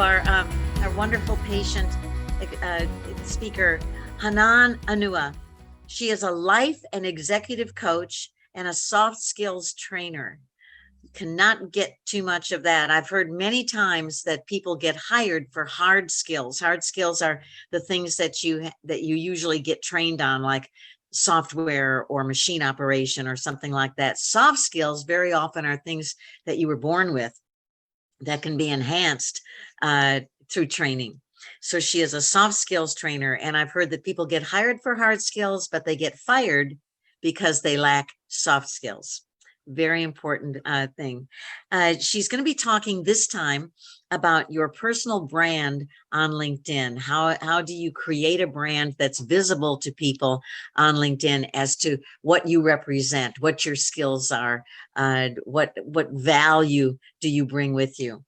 our wonderful patient speaker, Hanane Anoue. She is a life and executive coach and a soft skills trainer. You cannot get too much of that. I've heard many times that people get hired for hard skills. Hard skills are the things that you usually get trained on, like software or machine operation or something like that. Soft skills very often are things that you were born with that can be enhanced through training. So she is a soft skills trainer, and I've heard that people get hired for hard skills, but they get fired because they lack soft skills. Very important thing. She's going to be talking this time about your personal brand on LinkedIn. How do you create a brand that's visible to people on LinkedIn as to what you represent, what your skills are, what value do you bring with you?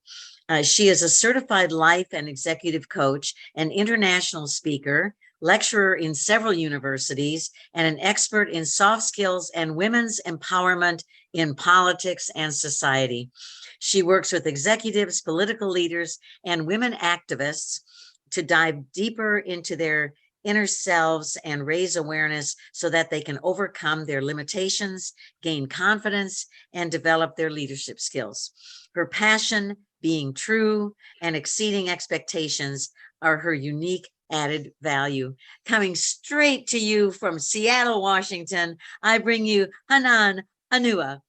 She is a certified life and executive coach, an international speaker, lecturer in several universities, and an expert in soft skills and women's empowerment in politics and society. She works with executives, political leaders, and women activists to dive deeper into their inner selves and raise awareness so that they can overcome their limitations, gain confidence, and develop their leadership skills. Her passion, being true, and exceeding expectations are her unique added value. Coming straight to you from Seattle, Washington, I bring you Hanane Anoue.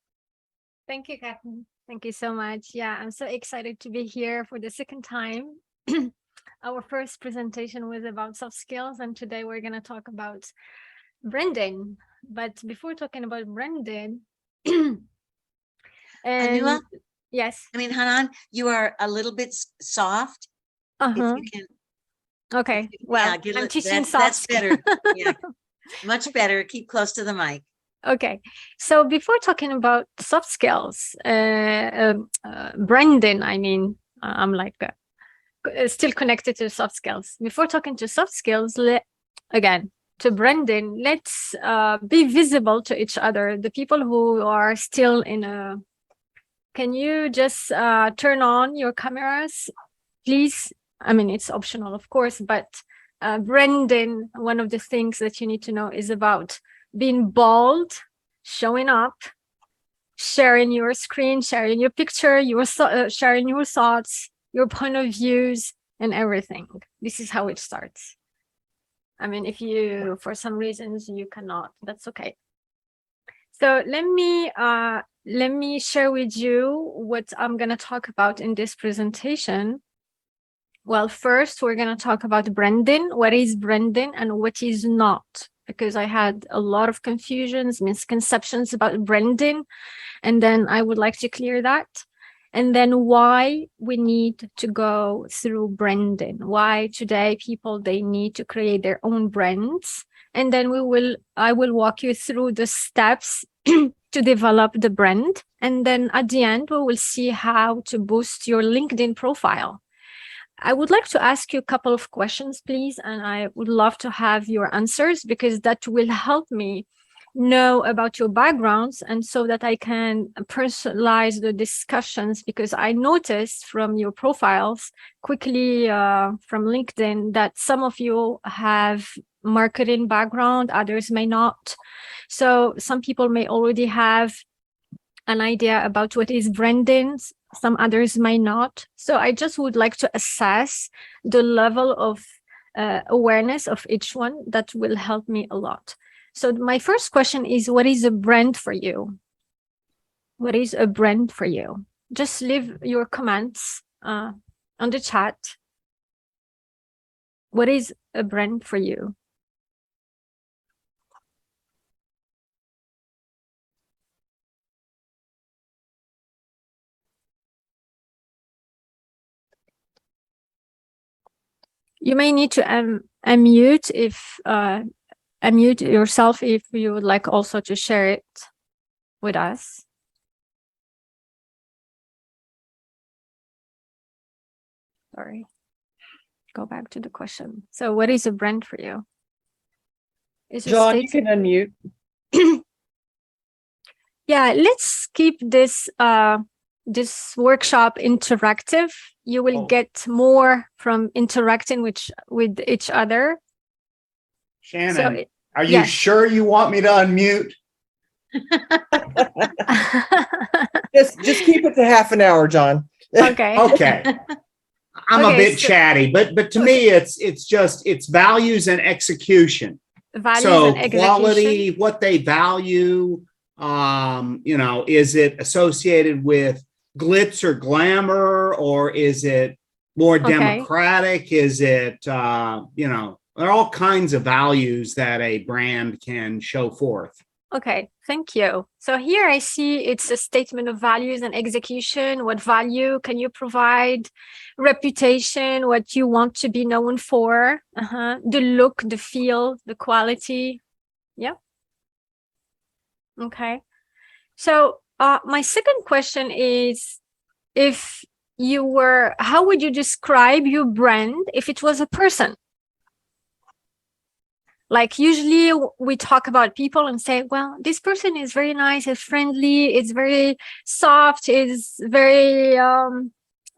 Thank you, Catherine. Thank you so much. Yeah, I'm so excited to be here for the second time. Our first presentation was about soft skills, and today we're going to talk about branding. But before talking about branding, Anoue? Yes. I mean, Hanane, you are a little bit soft. If you can. Okay. Well, yeah, I'm teaching soft. That's better. Yeah, much better. Keep close to the mic. Okay. So before talking about soft skills, branding, I mean, I'm like still connected to soft skills. Before talking to soft skills, again, to branding, let's be visible to each other. The people who are still in a, can you just turn on your cameras, please? I mean, it's optional, of course, but branding, one of the things that you need to know is about being bold, showing up, sharing your screen, sharing your picture, sharing your thoughts, your point of views, and everything. This is how it starts. I mean, if you, for some reasons, you cannot, that's okay. So let me share with you what I'm going to talk about in this presentation. Well, first, we're going to talk about branding. What is branding and what is not? Because I had a lot of confusions, misconceptions about branding, and then I would like to clear that. And then why we need to go through branding, why today people, they need to create their own brands. And then I will walk you through the steps to develop the brand. And then at the end, we will see how to boost your LinkedIn profile. I would like to ask you a couple of questions, please, and I would love to have your answers because that will help me know about your backgrounds and so that I can personalize the discussions, because I noticed from your profiles quickly from LinkedIn that some of you have marketing background, others may not. So some people may already have an idea about what is branding, some others may not. So I just would like to assess the level of awareness of each one. That will help me a lot. So my first question is, what is a brand for you? What is a brand for you? Just leave your comments on the chat. What is a brand for you? You may need to unmute if unmute yourself if you would like also to share it with us. Sorry. Go back to the question. So what is a brand for you? Is John, you can unmute. Yeah, let's keep this this workshop interactive. You will Oh. get more from interacting with each other. Shannon, So, are you yes. sure you want me to unmute? Just keep it to half an hour, John. Okay. Okay. I'm a Okay, bit so- chatty, but to me, it's values and execution. Values So and execution. quality, what they value, is it associated with glitz or glamour, or is it more Okay. democratic? Is it, there are all kinds of values that a brand can show forth. Okay, thank you. So here I see it's a statement of values and execution. What value can you provide? Reputation, what you want to be known for. The look, the feel, the quality. Yeah. Okay. So my second question is, how would you describe your brand if it was a person? Like usually we talk about people and say, well, this person is very nice, is friendly, is very soft, is very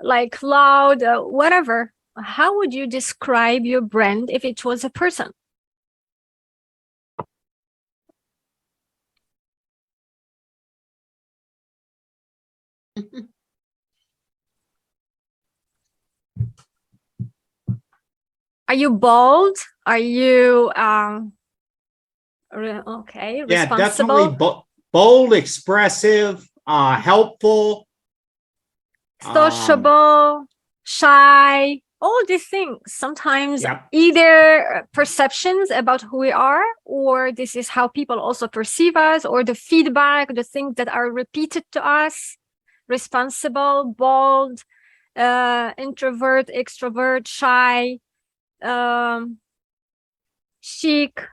like loud, whatever. How would you describe your brand if it was a person? Are you bold? Are you okay, Yeah, responsible? definitely bold, expressive, helpful, Sociable, shy, all these things. Sometimes Yep. either perceptions about who we are, or this is how people also perceive us, or the feedback, the things that are repeated to us. Responsible, bold, introvert, extrovert, shy, chic,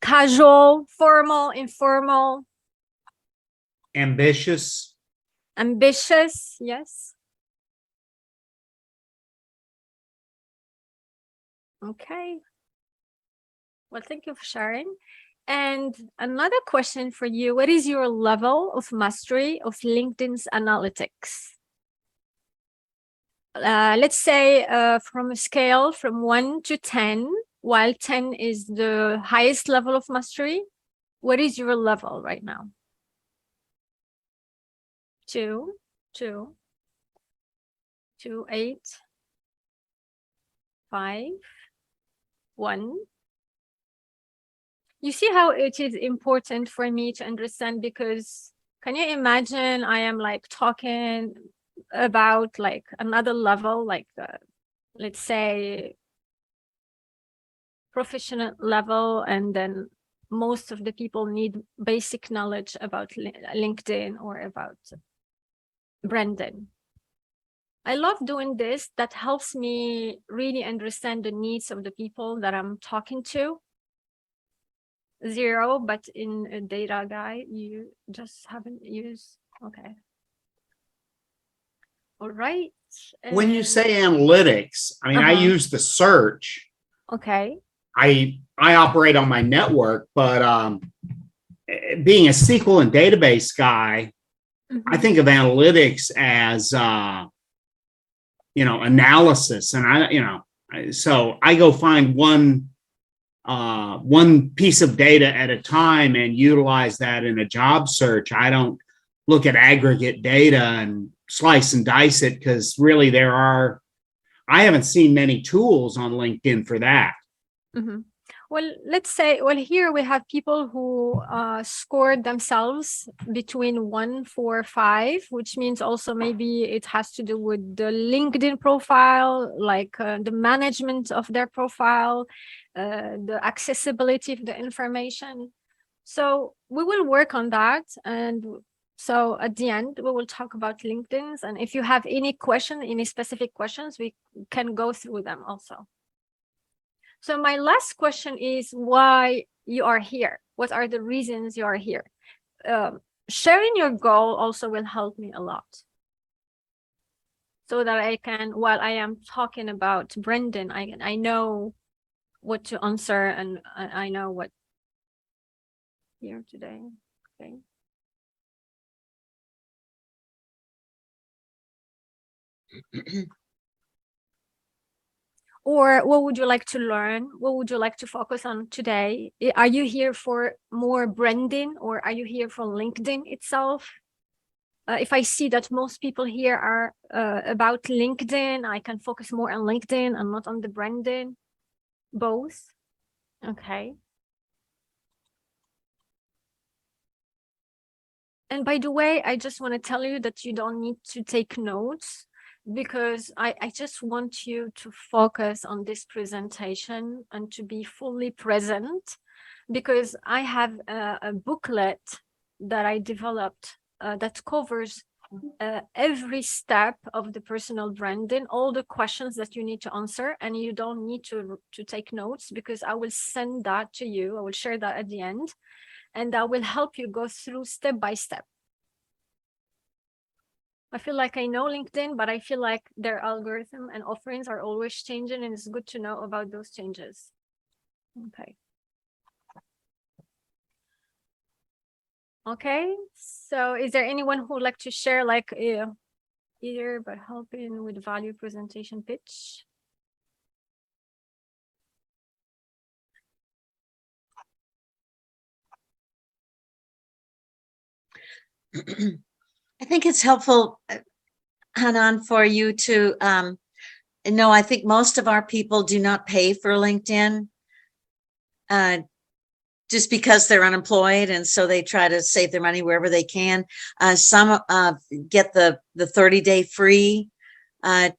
casual, formal, informal, ambitious. ambitious. Yes. Okay. Well, thank you for sharing. And another question for you, what is your level of mastery of LinkedIn's analytics? Let's say from a scale from 1 to 10, while 10 is the highest level of mastery, what is your level right now? 2, 2, 2, 8, 5, 1. You see how it is important for me to understand, because can you imagine I am like talking about like another level, like let's say professional level, and then most of the people need basic knowledge about LinkedIn or about branding. I love doing this. That helps me really understand the needs of the people that I'm talking to. 0, but in a data guy, you just haven't used. Okay. All right. When you say analytics, I mean, I use the search. Okay. I operate on my network, but being a SQL and database guy, I think of analytics as analysis, and so I go find one piece of data at a time and utilize that in a job search. I don't look at aggregate data and slice and dice it, because really I haven't seen many tools on LinkedIn for that. Well, let's say, here we have people who scored themselves between 1, 4, 5, which means also maybe it has to do with the LinkedIn profile, like the management of their profile, the accessibility of the information. So we will work on that. And so at the end, we will talk about LinkedIn's. And if you have any specific questions, we can go through them also. So my last question is why you are here. What are the reasons you are here? Sharing your goal also will help me a lot, so that I can, while I am talking about Brendan, I know what to answer, and I know what here today. Okay. Or what would you like to learn? What would you like to focus on today? Are you here for more branding, or are you here for LinkedIn itself? If I see that most people here are about LinkedIn, I can focus more on LinkedIn and not on the branding. Both. Okay. And by the way, I just want to tell you that you don't need to take notes, because I just want you to focus on this presentation and to be fully present, because I have a booklet that I developed that covers every step of the personal branding, all the questions that you need to answer, and you don't need to take notes, because I will send that to you. I will share that at the end, and that will help you go through step by step. I feel like I know LinkedIn, but I feel like their algorithm and offerings are always changing, and it's good to know about those changes. Okay. Okay, so is there anyone who would like to share, like, either by helping with value presentation pitch? I think it's helpful, Hanan, for you to know, I think most of our people do not pay for LinkedIn just because they're unemployed, and so they try to save their money wherever they can. Some get the 30-day free to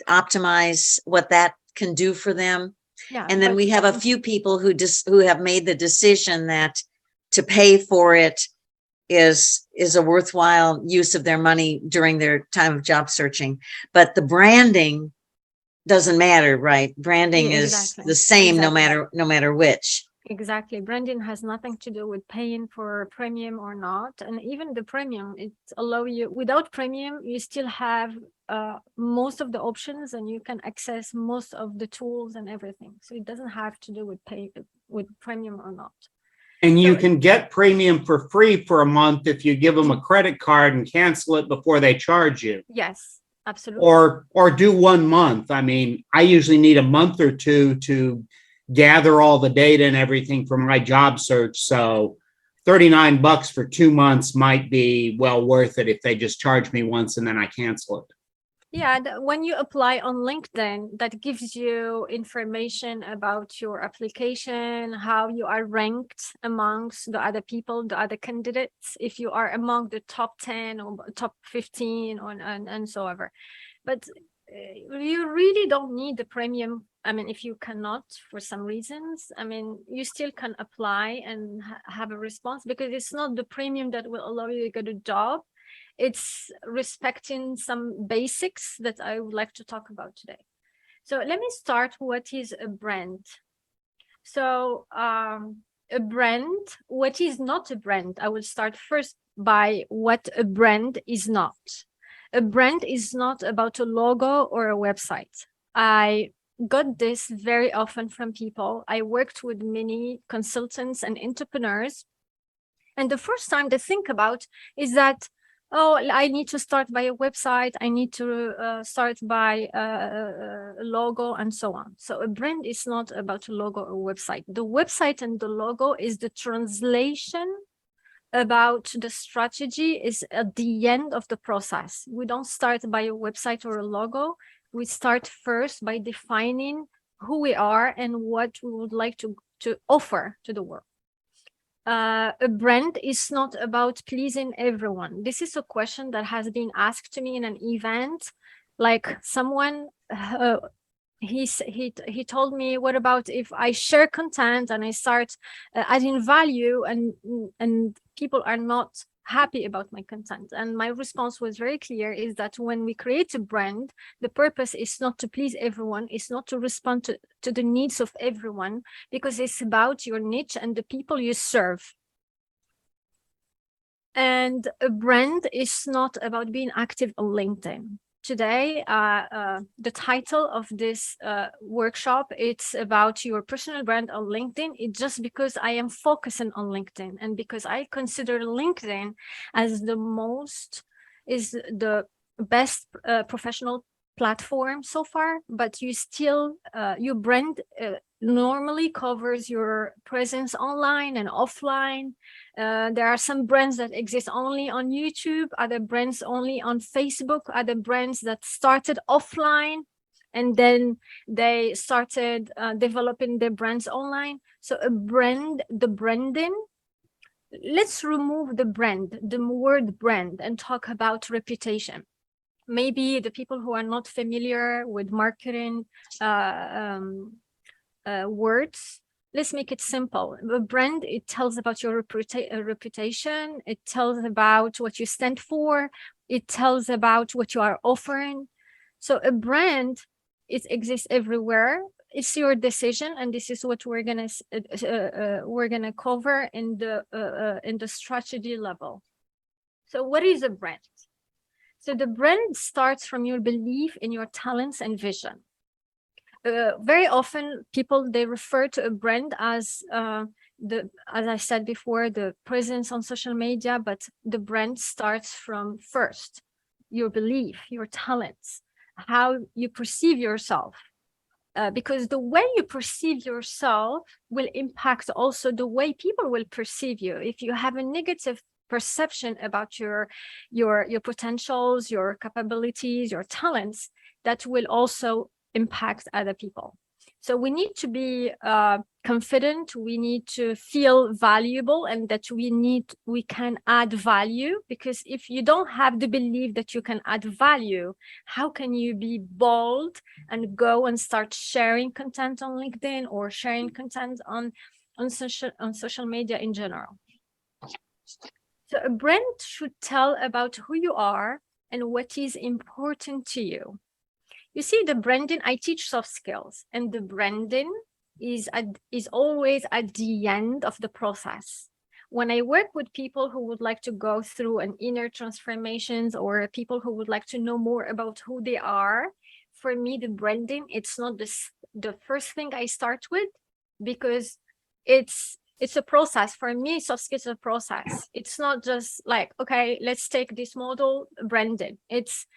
optimize what that can do for them. Yeah, And then we have a few people who have made the decision that to pay for it is a worthwhile use of their money during their time of job searching. But the branding doesn't matter, right? Branding Yeah, is exactly. the same Exactly. no matter which. Exactly. Branding has nothing to do with paying for premium or not. And even the premium, it allow you, without premium, you still have most of the options, and you can access most of the tools and everything. So it doesn't have to do with premium or not. And you So- can get premium for free for a month if you give them a credit card and cancel it before they charge you. Yes, absolutely. Or do 1 month. I mean, I usually need a month or two to gather all the data and everything for my job search. So $39 for 2 months might be well worth it if they just charge me once and then I cancel it. Yeah, when you apply on LinkedIn, that gives you information about your application, how you are ranked amongst the other people, the other candidates, if you are among the top 10 or top 15 and so ever. But you really don't need the premium. I mean, if you cannot for some reasons, I mean, you still can apply and have a response, because it's not the premium that will allow you to get a job. It's respecting some basics that I would like to talk about today. So let me start. What is a brand? So a brand, what is not a brand? I will start first by what a brand is not. A brand is not about a logo or a website. I got this very often from people. I worked with many consultants and entrepreneurs. And the first time they think about is that, oh, I need to start by a website. I need to start by a logo and so on. So a brand is not about a logo or website. The website and the logo is the translation about the strategy, is at the end of the process. We don't start by a website or a logo. We start first by defining who we are and what we would like to offer to the world. A brand is not about pleasing everyone. This is a question that has been asked to me in an event. Like someone, he told me, what about if I share content and I start adding value and people are not happy about my content? And my response was very clear, is that when we create a brand, the purpose is not to please everyone, it's not to respond to the needs of everyone, because it's about your niche and the people you serve. And a brand is not about being active on LinkedIn. Today, the title of this workshop, it's about your personal brand on LinkedIn. It's just because I am focusing on LinkedIn, and because I consider LinkedIn as the best professional platform so far, but you still your brand normally covers your presence online and offline. There are some brands that exist only on YouTube, other brands only on Facebook, other brands that started offline and then they started developing their brands online. So a brand, the branding, let's remove the brand, the word brand, and talk about reputation. Maybe the people who are not familiar with marketing words, let's make it simple. A brand, it tells about your reputation, it tells about what you stand for, it tells about what you are offering. So a brand, it exists everywhere. It's your decision, and this is what we're gonna cover in the strategy level. So what is a brand? So the brand starts from your belief in your talents and vision. Very often people, they refer to a brand as as I said before, the presence on social media, but the brand starts from first your belief, your talents, how you perceive yourself. Because the way you perceive yourself will impact also the way people will perceive you. If you have a negative perception about your potentials, your capabilities, your talents, that will also impact other people. So we need to be confident, we need to feel valuable, and that we can add value. Because if you don't have the belief that you can add value, how can you be bold and go and start sharing content on LinkedIn or sharing content on social media in general? So a brand should tell about who you are and what is important to you. You see, the branding, I teach soft skills, and the branding is always at the end of the process. When I work with people who would like to go through an inner transformations, or people who would like to know more about who they are, for me, the branding, it's not the first thing I start with, because it's a process. For me, soft skills is a process. It's not just like, okay, let's take this model, branding. It's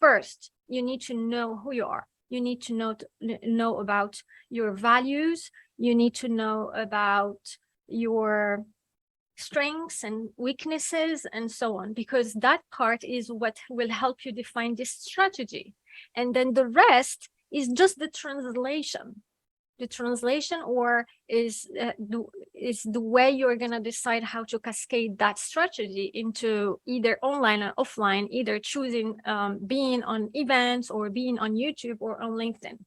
first, you need to know who you are. You need to know about your values. You need to know about your strengths and weaknesses and so on, because that part is what will help you define this strategy. And then the rest is just the translation. The translation, or is the way you're going to decide how to cascade that strategy into either online or offline, either choosing being on events or being on YouTube or on LinkedIn.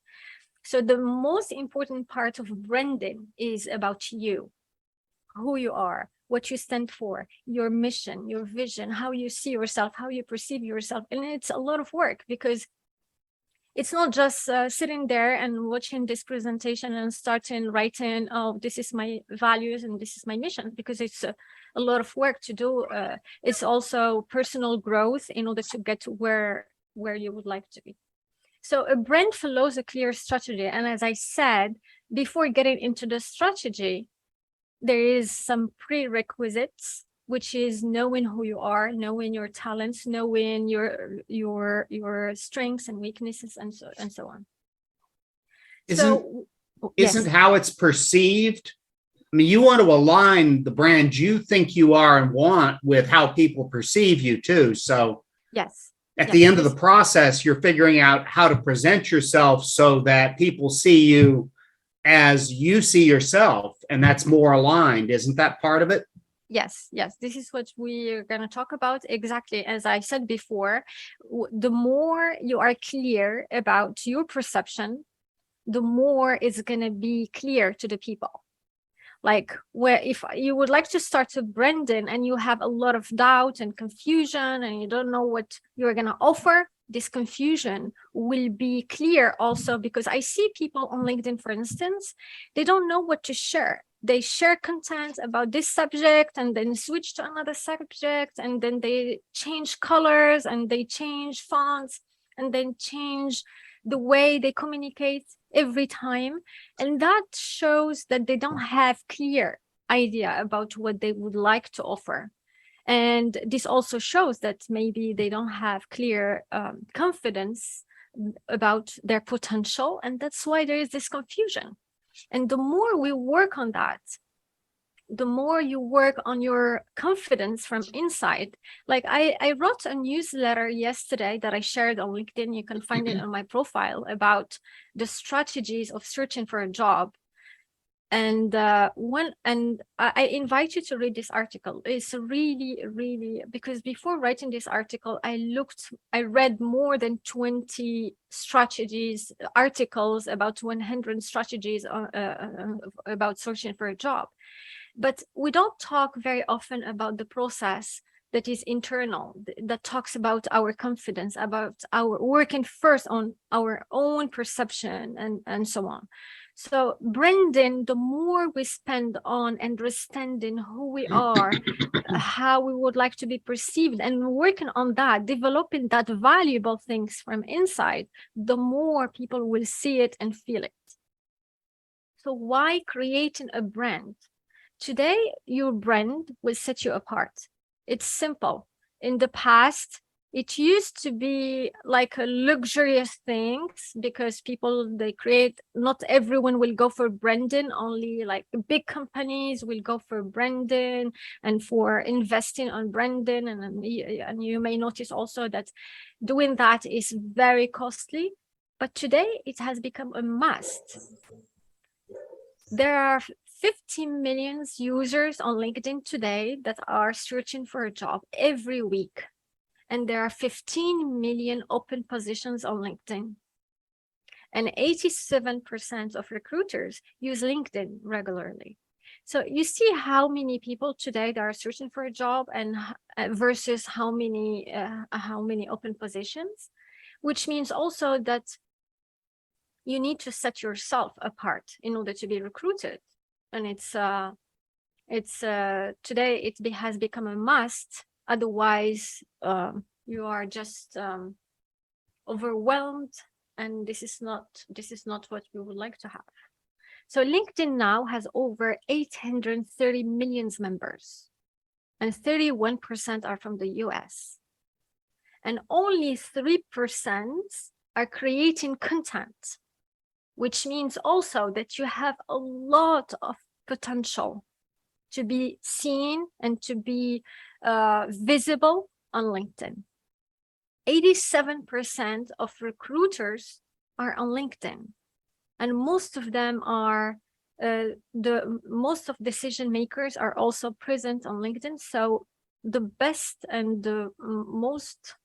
So the most important part of branding is about you, who you are, what you stand for, your mission, your vision, how you see yourself, how you perceive yourself. And it's a lot of work, because it's not just sitting there and watching this presentation and starting writing, oh, this is my values and this is my mission, because it's a lot of work to do. It's also personal growth in order to get to where you would like to be. So a brand follows a clear strategy. And as I said, before getting into the strategy, there is some prerequisites, which is knowing who you are, knowing your talents, knowing your strengths and weaknesses, and so on. Isn't how it's perceived? I mean, you want to align the brand you think you are and want with how people perceive you too. So yes, at the end of the process, you're figuring out how to present yourself so that people see you as you see yourself, and that's more aligned. Isn't that part of it? Yes, this is what we're going to talk about. Exactly. As I said before, the more you are clear about your perception, the more it's going to be clear to the people. Like, where if you would like to start a branding and you have a lot of doubt and confusion and you don't know what you're going to offer, this confusion will be clear also, because I see people on LinkedIn, for instance, they don't know what to share. They share content about this subject and then switch to another subject, and then they change colors and they change fonts and then change the way they communicate every time. And that shows that they don't have clear idea about what they would like to offer. And this also shows that maybe they don't have clear confidence about their potential. And that's why there is this confusion. And the more we work on that, the more you work on your confidence from inside. Like I wrote a newsletter yesterday that I shared on LinkedIn. You can find it on my profile, about the strategies of searching for a job. And I invite you to read this article. It's really, because before writing this article, I read more than 20 strategies, articles about 100 strategies about searching for a job. But we don't talk very often about the process that is internal, that talks about our confidence, about our working first on our own perception and so on. So branding, the more we spend on understanding who we are, how we would like to be perceived, and working on that, developing that valuable things from inside, the more people will see it and feel it. So why creating a brand? Today, your brand will set you apart. It's simple. In the past, it used to be like a luxurious things, because not everyone will go for branding, only like big companies will go for branding and for investing on branding. And you may notice also that doing that is very costly. But today it has become a must. There are 50 million users on LinkedIn today that are searching for a job every week. And there are 15 million open positions on LinkedIn. And 87% of recruiters use LinkedIn regularly. So you see how many people today that are searching for a job, and versus how many open positions, which means also that you need to set yourself apart in order to be recruited. And today it has become a must. Otherwise, you are just overwhelmed, and this is not what we would like to have. So LinkedIn now has over 830 million members, and 31% are from the US, and only 3% are creating content, which means also that you have a lot of potential to be seen and to be visible on LinkedIn. 87% of recruiters are on LinkedIn, and most of them are most of decision makers are also present on LinkedIn. So the best and the most,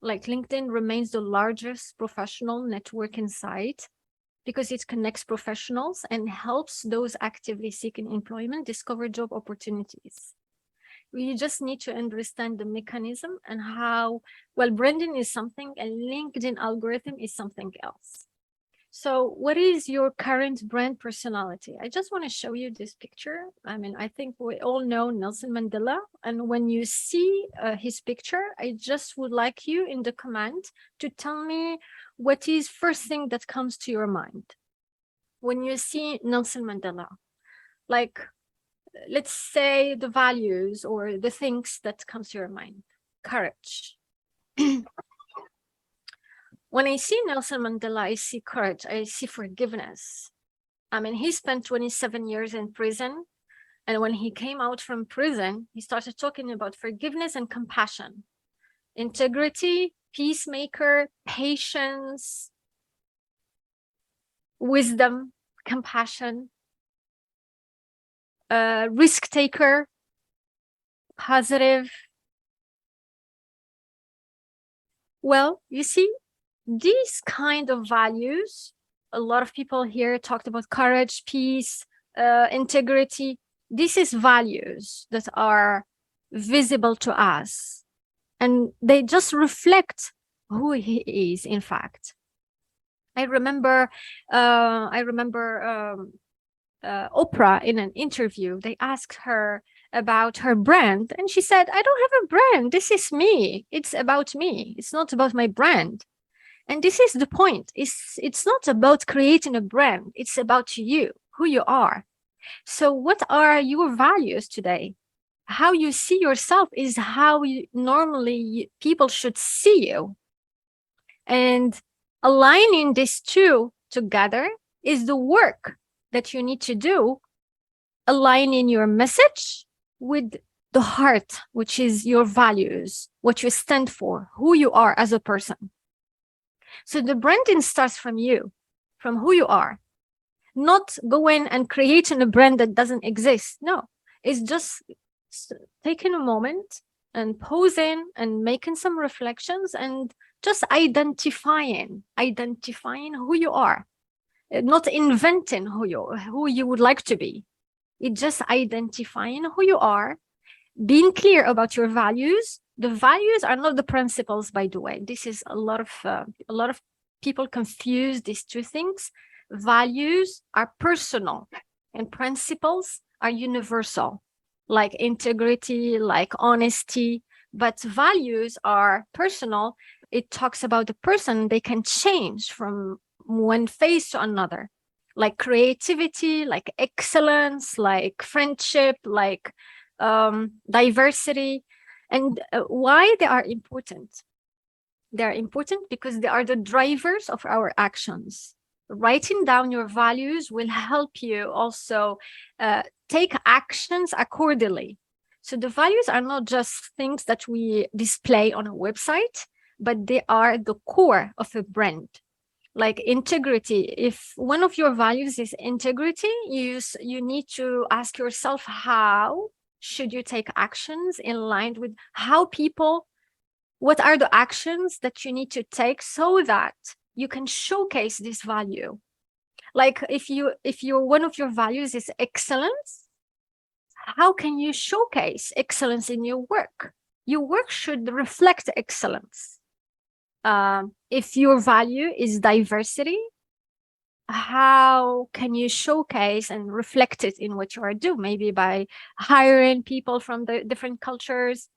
like, LinkedIn remains the largest professional networking site, because it connects professionals and helps those actively seeking employment discover job opportunities. You just need to understand the mechanism and how, well, branding is something and LinkedIn algorithm is something else. So what is your current brand personality? I just want to show you this picture. I mean, I think we all know Nelson Mandela. And when you see his picture, I just would like you in the comment to tell me what is first thing that comes to your mind when you see Nelson Mandela. Like, let's say the values or the things that comes to your mind. Courage. When I see Nelson Mandela, I see courage, I see forgiveness. I mean, he spent 27 years in prison. And when he came out from prison, he started talking about forgiveness and compassion, integrity, peacemaker, patience, wisdom, compassion, risk taker, positive. Well, you see, these kind of values, a lot of people here talked about courage, peace, integrity. This is values that are visible to us, and they just reflect who he is, in fact. I remember Oprah in an interview, they asked her about her brand, and she said, I don't have a brand. This is me. It's about me. It's not about my brand. And this is the point. It's not about creating a brand. It's about you, who you are. So what are your values today? how you see yourself is how normally people should see you. And aligning these two together is the work that you need to do, aligning your message with the heart, which is your values, what you stand for, who you are as a person. So the branding starts from you, from who you are, not going and creating a brand that doesn't exist. No, it's just taking a moment and pausing and making some reflections and just identifying who you are, not inventing who you would like to be. It's just identifying who you are, being clear about your values. The values are not the principles, by the way. This is a lot of people confuse these two things. Values are personal and principles are universal, like integrity, like honesty. But values are personal. It talks about the person. They can change from one phase to another, like creativity, like excellence, like friendship, like diversity. And why they are important? They're important because they are the drivers of our actions. Writing down your values will help you also take actions accordingly. So the values are not just things that we display on a website, but they are the core of a brand. Like integrity. If one of your values is integrity, you need to ask yourself, how should you take actions in line with how people, what are the actions that you need to take so that you can showcase this value? Like if one of your values is excellence, how can you showcase excellence in your work? Your work should reflect excellence. If your value is diversity, how can you showcase and reflect it in what you are doing? Maybe by hiring people from the different cultures,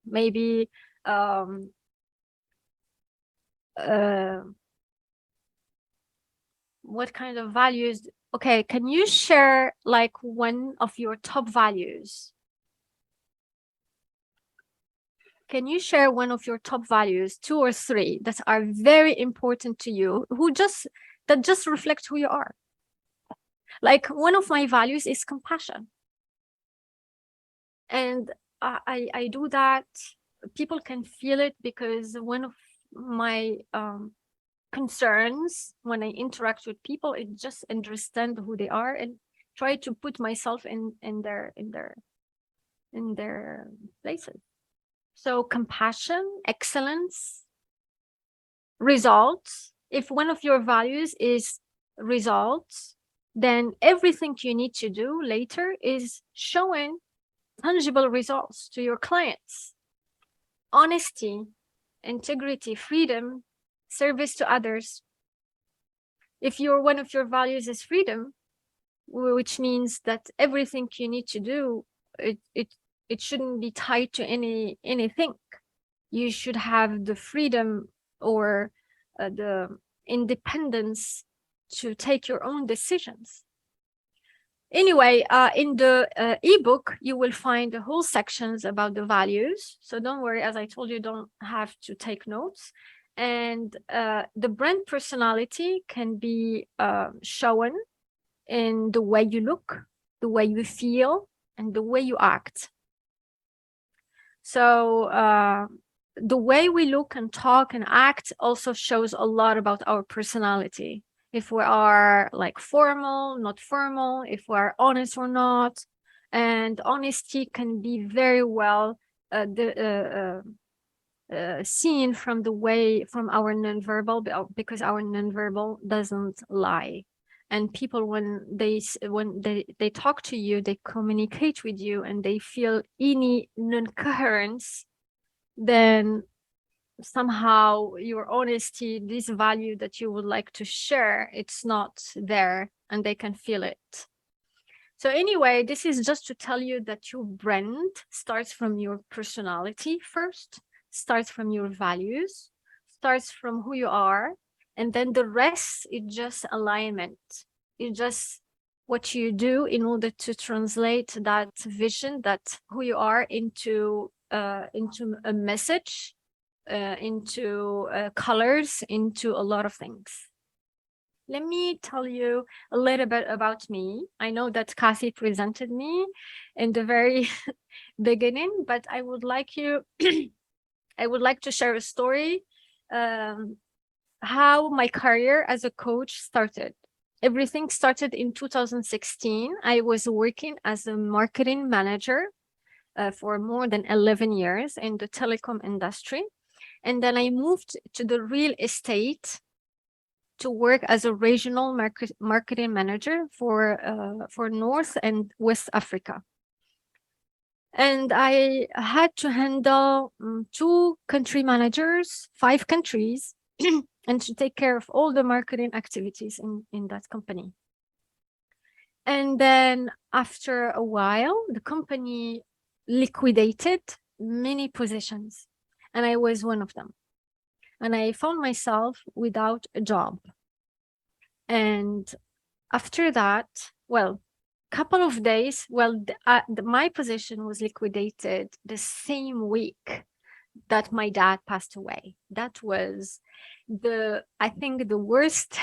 maybe what kind of values? Okay, can you share like one of your top values? Can you share one of your top values, 2 or 3 that are very important to you, that just reflect who you are? Like one of my values is compassion. And I do that. People can feel it because one of my concerns when I interact with people is just understand who they are and try to put myself in their places. So compassion, excellence, results. If one of your values is results, then everything you need to do later is showing tangible results to your clients. Honesty, integrity, freedom, service to others. If one of your values is freedom, which means that everything you need to do, it shouldn't be tied to anything. You should have the freedom or the independence to take your own decisions. Anyway, in the ebook, you will find the whole sections about the values. So don't worry, as I told you, don't have to take notes. And the brand personality can be shown in the way you look, the way you feel, and the way you act. So the way we look and talk and act also shows a lot about our personality. If we are like formal, not formal, if we are honest or not. And honesty can be very well seen from our nonverbal, because our nonverbal doesn't lie. And people, when they talk to you, they communicate with you and they feel any non-coherence, then somehow your honesty, this value that you would like to share, it's not there and they can feel it. So anyway, this is just to tell you that your brand starts from your personality first, starts from your values, starts from who you are, and then the rest is just alignment. It's just what you do in order to translate that vision, that who you are, into a message, into colors, into a lot of things. Let me tell you a little bit about me. I know that Kathy presented me in the very beginning, but I would like you, I would like to share a story, how my career as a coach started. Everything started in 2016. I was working as a marketing manager for more than 11 years in the telecom industry. And then I moved to the real estate to work as a regional marketing manager for North and West Africa. And I had to handle 2 country managers, 5 countries, and to take care of all the marketing activities in that company. And then after a while, the company liquidated many positions, and I was one of them. And I found myself without a job. And after that, well, couple of days, well, my position was liquidated the same week that my dad passed away. That was I think the worst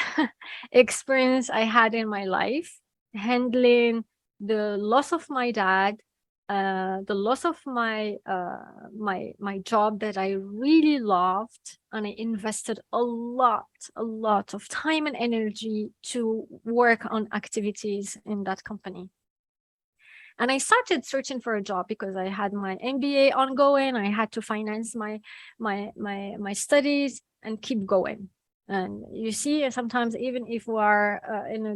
experience I had in my life, handling the loss of my dad, the loss of my job that I really loved, and I invested a lot of time and energy to work on activities in that company. And I started searching for a job because I had my MBA ongoing. I had to finance my studies and keep going. And you see, sometimes even if we are in a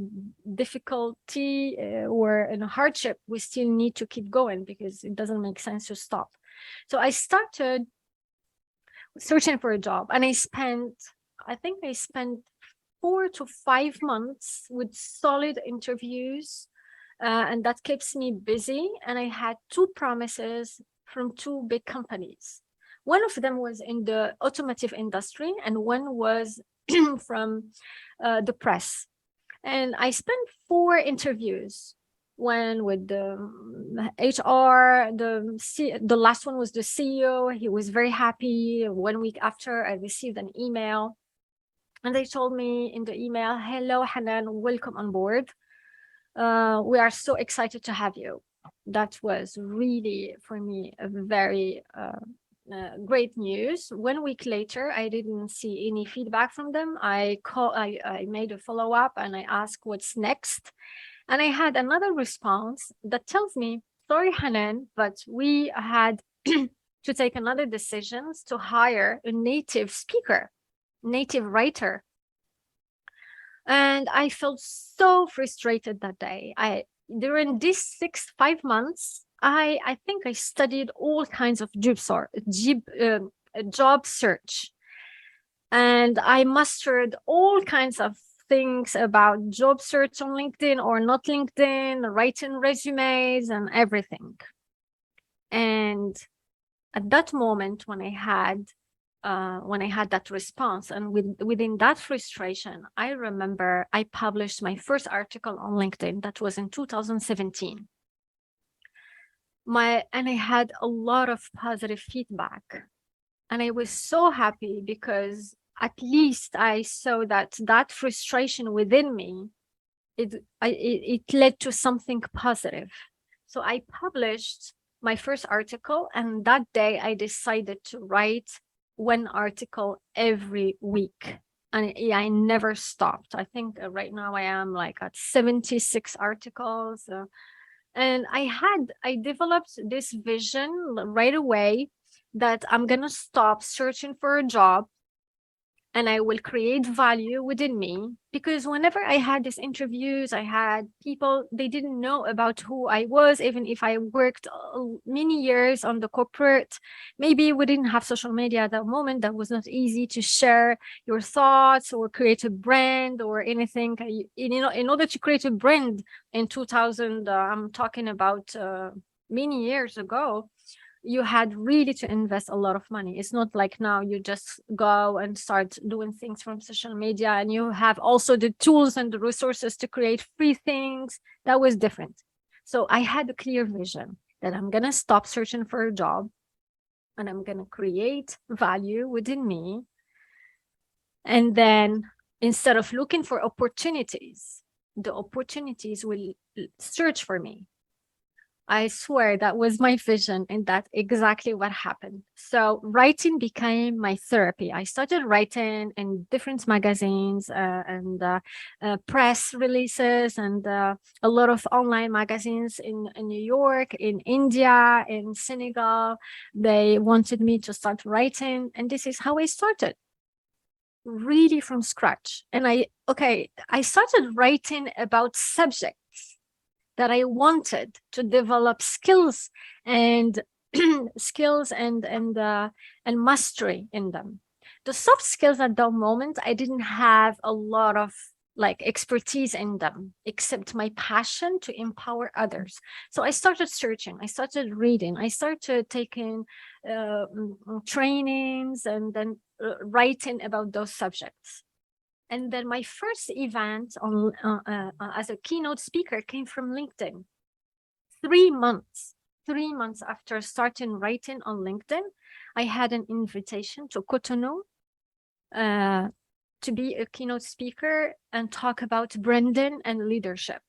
difficulty or in a hardship, we still need to keep going because it doesn't make sense to stop. So I started searching for a job, and I think I spent 4 to 5 months with solid interviews, and that keeps me busy. And I had 2 promises from 2 big companies. One of them was in the automotive industry, and one was from the press. And I spent 4 interviews. One with the HR, the last one was the CEO. He was very happy. 1 week after, I received an email, and they told me in the email, "Hello, Hanane, welcome on board. We are so excited to have you." That was really, for me, a very great news. 1 week later, I didn't see any feedback from them. I made a follow-up, and I asked what's next. And I had another response that tells me, "Sorry, Hanane, but we had to take another decisions to hire a native speaker, native writer." And I felt so frustrated that day. During these 5 months, I think I studied all kinds of job search, and I mastered all kinds of things about job search on LinkedIn or not LinkedIn, writing resumes and everything. And at that moment, when I had that response, and within that frustration, I remember I published my first article on LinkedIn. That was in 2017. And I had a lot of positive feedback, and I was so happy because at least I saw that frustration within me, it led to something positive. So I published my first article, and that day I decided to write 1 article every week, and I never stopped. I think right now I am like at 76 articles, and I developed this vision right away that I'm gonna stop searching for a job, and I will create value within me. Because whenever I had these interviews, I had people, they didn't know about who I was, even if I worked many years on the corporate. Maybe we didn't have social media at that moment. That was not easy to share your thoughts or create a brand or anything. In order to create a brand in 2000, I'm talking about many years ago, you had really to invest a lot of money. It's not like now you just go and start doing things from social media and you have also the tools and the resources to create free things. That was different. So I had a clear vision that I'm going to stop searching for a job and I'm going to create value within me. And then instead of looking for opportunities, the opportunities will search for me. I swear that was my vision, and that's exactly what happened. So writing became my therapy. I started writing in different magazines and press releases and a lot of online magazines in New York, in India, in Senegal. They wanted me to start writing, and this is how I started, really from scratch. And I started writing about subjects that I wanted to develop skills and skills and mastery in them. The soft skills at that moment, I didn't have a lot of like expertise in them, except my passion to empower others. So I started searching, I started reading, I started taking trainings and then writing about those subjects. And then my first event on as a keynote speaker came from LinkedIn. 3 months after starting writing on LinkedIn, I had an invitation to Cotonou to be a keynote speaker and talk about branding and leadership.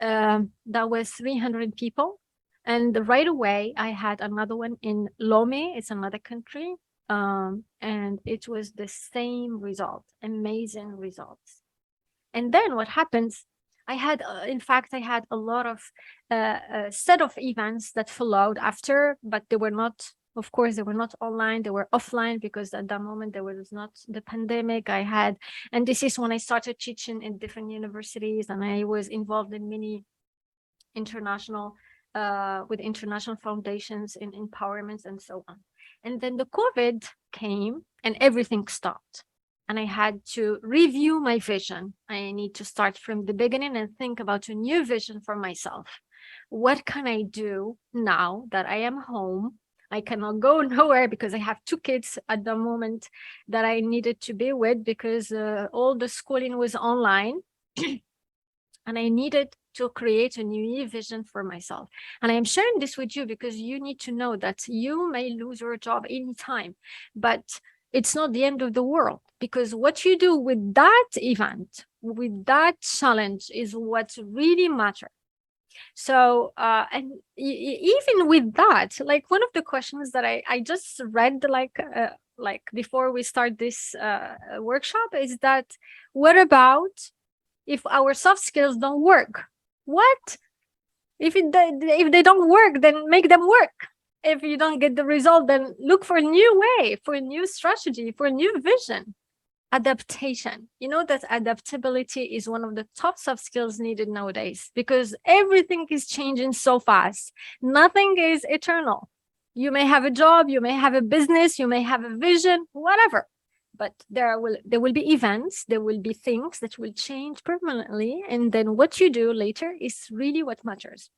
That was 300 people. And right away, I had another one in Lomé. It's another country. And it was the same result, amazing results. And then what happens, I had, in fact, I had a lot of a set of events that followed after, but they were not, of course, they were not online, they were offline because at that moment there was not the pandemic I had. And this is when I started teaching in different universities and I was involved in many international, with international foundations in empowerment and so on. And then the COVID came and everything stopped. And I had to review my vision. I need to start from the beginning and think about a new vision for myself. What can I do now that I am home? I cannot go nowhere because I have 2 kids at the moment that I needed to be with because all the schooling was online. And I needed to create a new vision for myself. And I am sharing this with you because you need to know that you may lose your job anytime, but it's not the end of the world, because what you do with that event, with that challenge is what really matters. So, and even with that, like one of the questions that I just read, like before we start this workshop is that, what about if our soft skills don't work? What if they don't work? Then make them work. If you don't get the result, then look for a new way, for a new strategy, for a new vision. Adaptation. You know that adaptability is one of the top soft skills needed nowadays because everything is changing so fast. Nothing is eternal. You may have a job, you may have a business, you may have a vision, whatever. But there will be events, there will be things that will change permanently. And then what you do later is really what matters.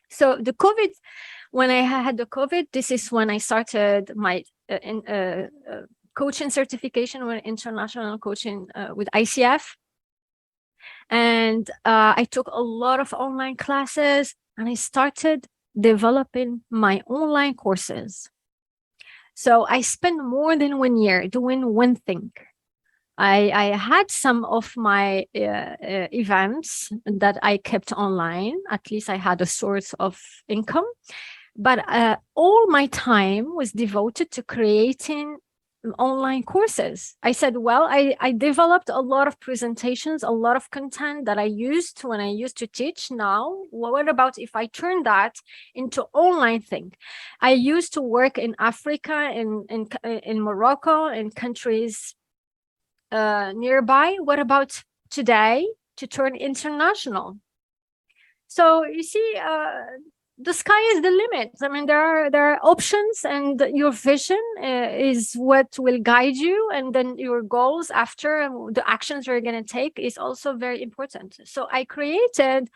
So the COVID, when I had the COVID, this is when I started my coaching certification with international coaching with ICF. And I took a lot of online classes and I started developing my online courses. So I spent more than 1 year doing one thing. I had some of my events that I kept online. At least I had a source of income. But all my time was devoted to creating online courses. I said, well, I developed a lot of presentations, a lot of content that I used when I used to teach. Now, what about if I turn that into online thing? I used to work in Africa, in Morocco, in countries nearby. What about today to turn international? So you see, the sky is the limit. I mean, there are options, and your vision is what will guide you, and then your goals after the actions you're going to take is also very important. So I created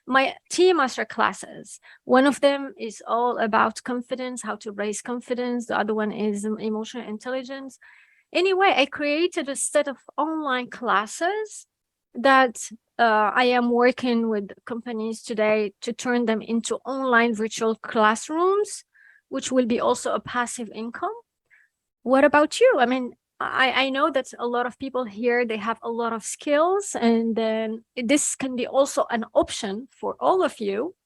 my tea master classes. One of them is all about confidence, how to raise confidence. The other one is emotional intelligence. Anyway, I created a set of online classes that I am working with companies today to turn them into online virtual classrooms, which will be also a passive income. What about you? I mean, I know that a lot of people here, they have a lot of skills, and then this can be also an option for all of you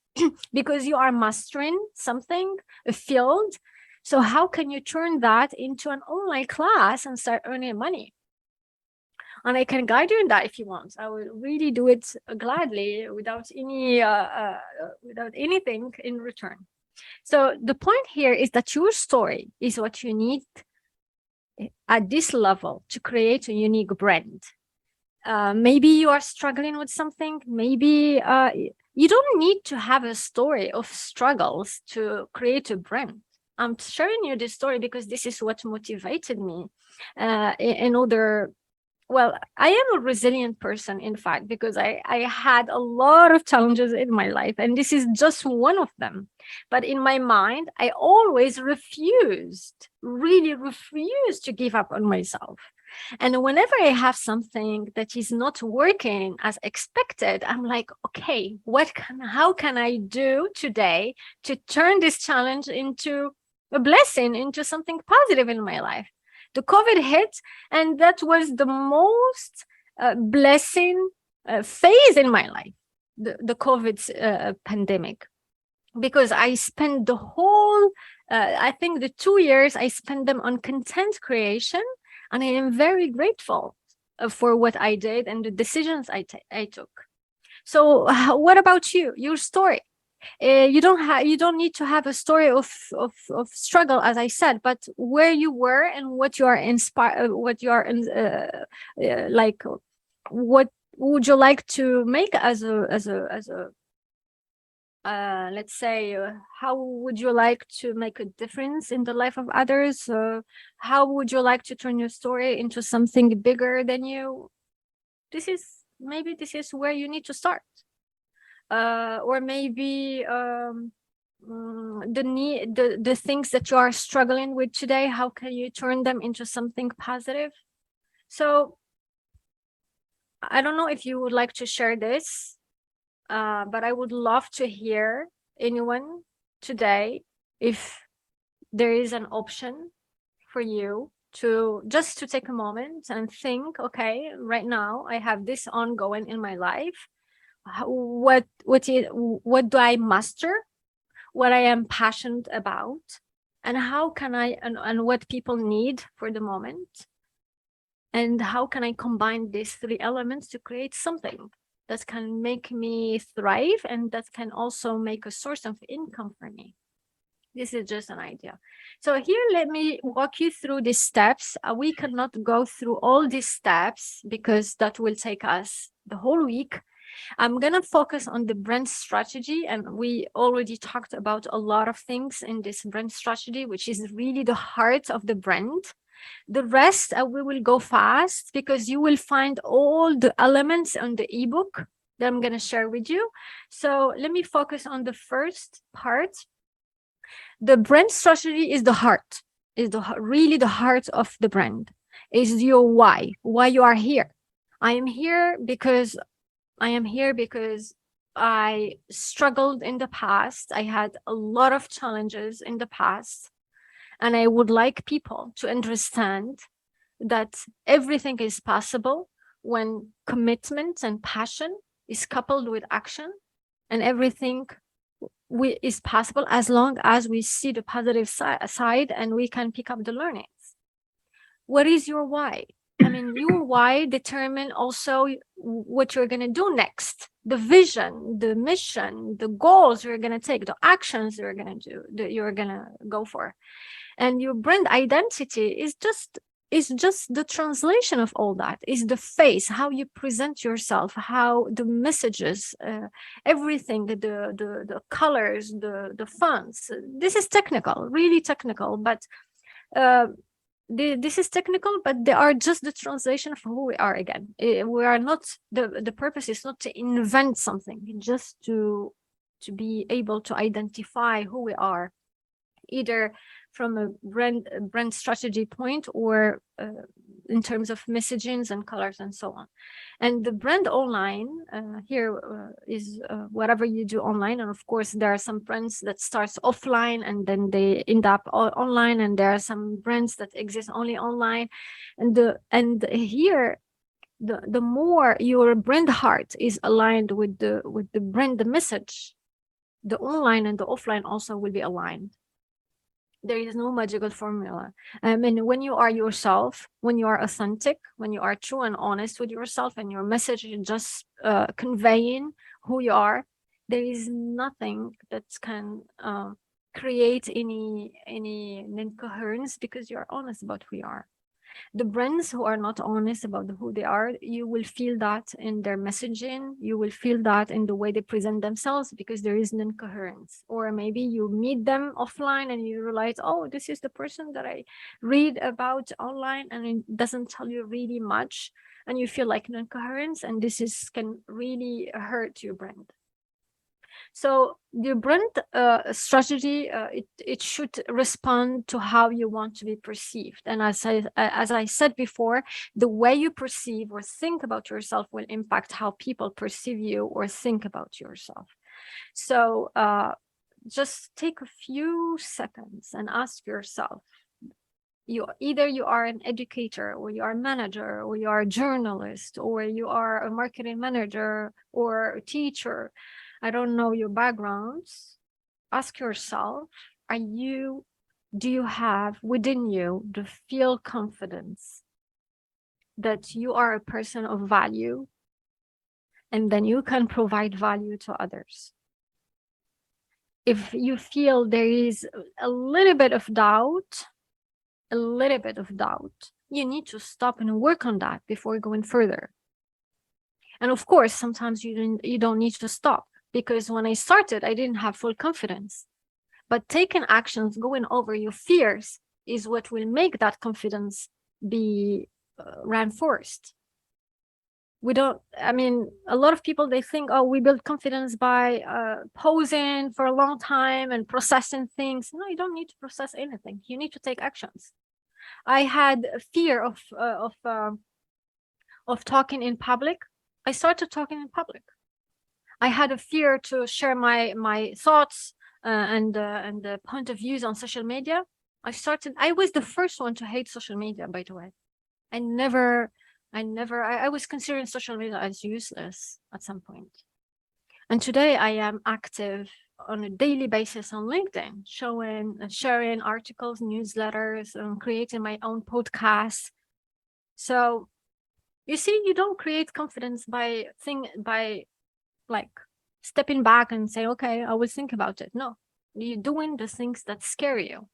because you are mastering something, a field. So how can you turn that into an online class and start earning money? And I can guide you in that if you want. I will really do it gladly without anything in return. So the point here is that your story is what you need at this level to create a unique brand. Maybe you are struggling with something. Maybe you don't need to have a story of struggles to create a brand. I'm sharing you this story because this is what motivated me in order. Well, I am a resilient person, in fact, because I had a lot of challenges in my life, and this is just one of them. But in my mind, I always really refused to give up on myself. And whenever I have something that is not working as expected, I'm like, okay, how can I do today to turn this challenge into a blessing, into something positive in my life? The COVID hit, and that was the most blessing phase in my life, the COVID pandemic, because I spent the whole, I think the 2 years I spent them on content creation, and I am very grateful for what I did and the decisions I took. So what about you, your story? You don't need to have a story of struggle, as I said, but where you were and what you are inspired, what you are in, like, what would you like to make as a let's say, how would you like to make a difference in the life of others? How would you like to turn your story into something bigger than you? Maybe this is where you need to start. Or maybe the things that you are struggling with today, how can you turn them into something positive? So I don't know if you would like to share this, but I would love to hear anyone today if there is an option for you to just to take a moment and think, okay, right now I have this ongoing in my life. What do I master, what I am passionate about, and how can I and what people need for the moment, and how can I combine these three elements to create something that can make me thrive and that can also make a source of income for me. This is just an idea. So here, let me walk you through these steps. We cannot go through all these steps because that will take us the whole week. I'm going to focus on the brand strategy, and we already talked about a lot of things in this brand strategy, which is really the heart of the brand. The rest, we will go fast because you will find all the elements on the ebook that I'm going to share with you. So let me focus on the first part. The brand strategy is the heart, really the heart of the brand, is your why you are here. I am here because I struggled in the past. I had a lot of challenges in the past, and I would like people to understand that everything is possible when commitment and passion is coupled with action, and everything is possible as long as we see the positive side and we can pick up the learnings. What is your why? I mean, your why determine also what you're going to do next, the vision, the mission, the goals you're going to take, the actions you're going to do, that you're going to go for. And your brand identity is just the translation of all that, is the face, how you present yourself, how the messages, everything, the colors, the fonts. This is technical, really technical, but this is technical, but they are just the translation of who we are again. We are not, the purpose is not to invent something, just to be able to identify who we are, either from a brand strategy point or in terms of messagings and colors and so on. And the brand online here is whatever you do online. And of course, there are some brands that starts offline and then they end up online, and there are some brands that exist only online. And here, the more your brand heart is aligned with the brand, the message, the online and the offline also will be aligned. There is no magical formula. And when you are yourself, when you are authentic, when you are true and honest with yourself, and your message is just conveying who you are, there is nothing that can create any incoherence, because you are honest about who you are. The brands who are not honest about who they are, you will feel that in their messaging, you will feel that in the way they present themselves, because there is an incoherence. Or maybe you meet them offline and you realize, oh, this is the person that I read about online, and it doesn't tell you really much, and you feel like an incoherence, and this can really hurt your brand. So the brand strategy, it should respond to how you want to be perceived. And as I said before, the way you perceive or think about yourself will impact how people perceive you or think about yourself. So just take a few seconds and ask yourself, either you are an educator, or you are a manager, or you are a journalist, or you are a marketing manager or a teacher. I don't know your backgrounds. Ask yourself, do you have within you the feel confidence that you are a person of value, and then you can provide value to others? If you feel there is a little bit of doubt, you need to stop and work on that before going further. And of course, sometimes you don't need to stop, because when I started, I didn't have full confidence. But taking actions, going over your fears, is what will make that confidence be reinforced. A lot of people, they think, oh, we build confidence by posing for a long time and processing things. No, you don't need to process anything. You need to take actions. I had a fear of talking in public. I started talking in public. I had a fear to share my thoughts and the point of views on social media. I was the first one to hate social media, by the way. I was considering social media as useless at some point. And today I am active on a daily basis on LinkedIn, sharing articles, newsletters, and creating my own podcast. So you see, you don't create confidence by like stepping back and say, okay, I will think about it. No, you're doing the things that scare you,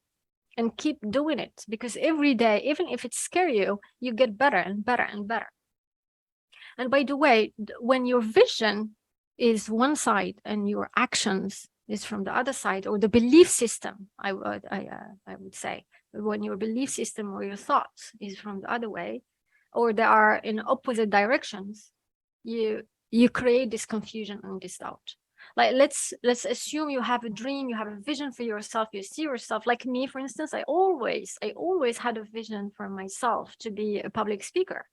and keep doing it, because every day, even if it scares you, you get better and better and better. And by the way, when your vision is one side and your actions is from the other side, or the belief system, I would say, when your belief system or your thoughts is from the other way, or they are in opposite directions, you create this confusion and this doubt. Like let's assume you have a dream, you have a vision for yourself, you see yourself. Like me, for instance, I always had a vision for myself to be a public speaker,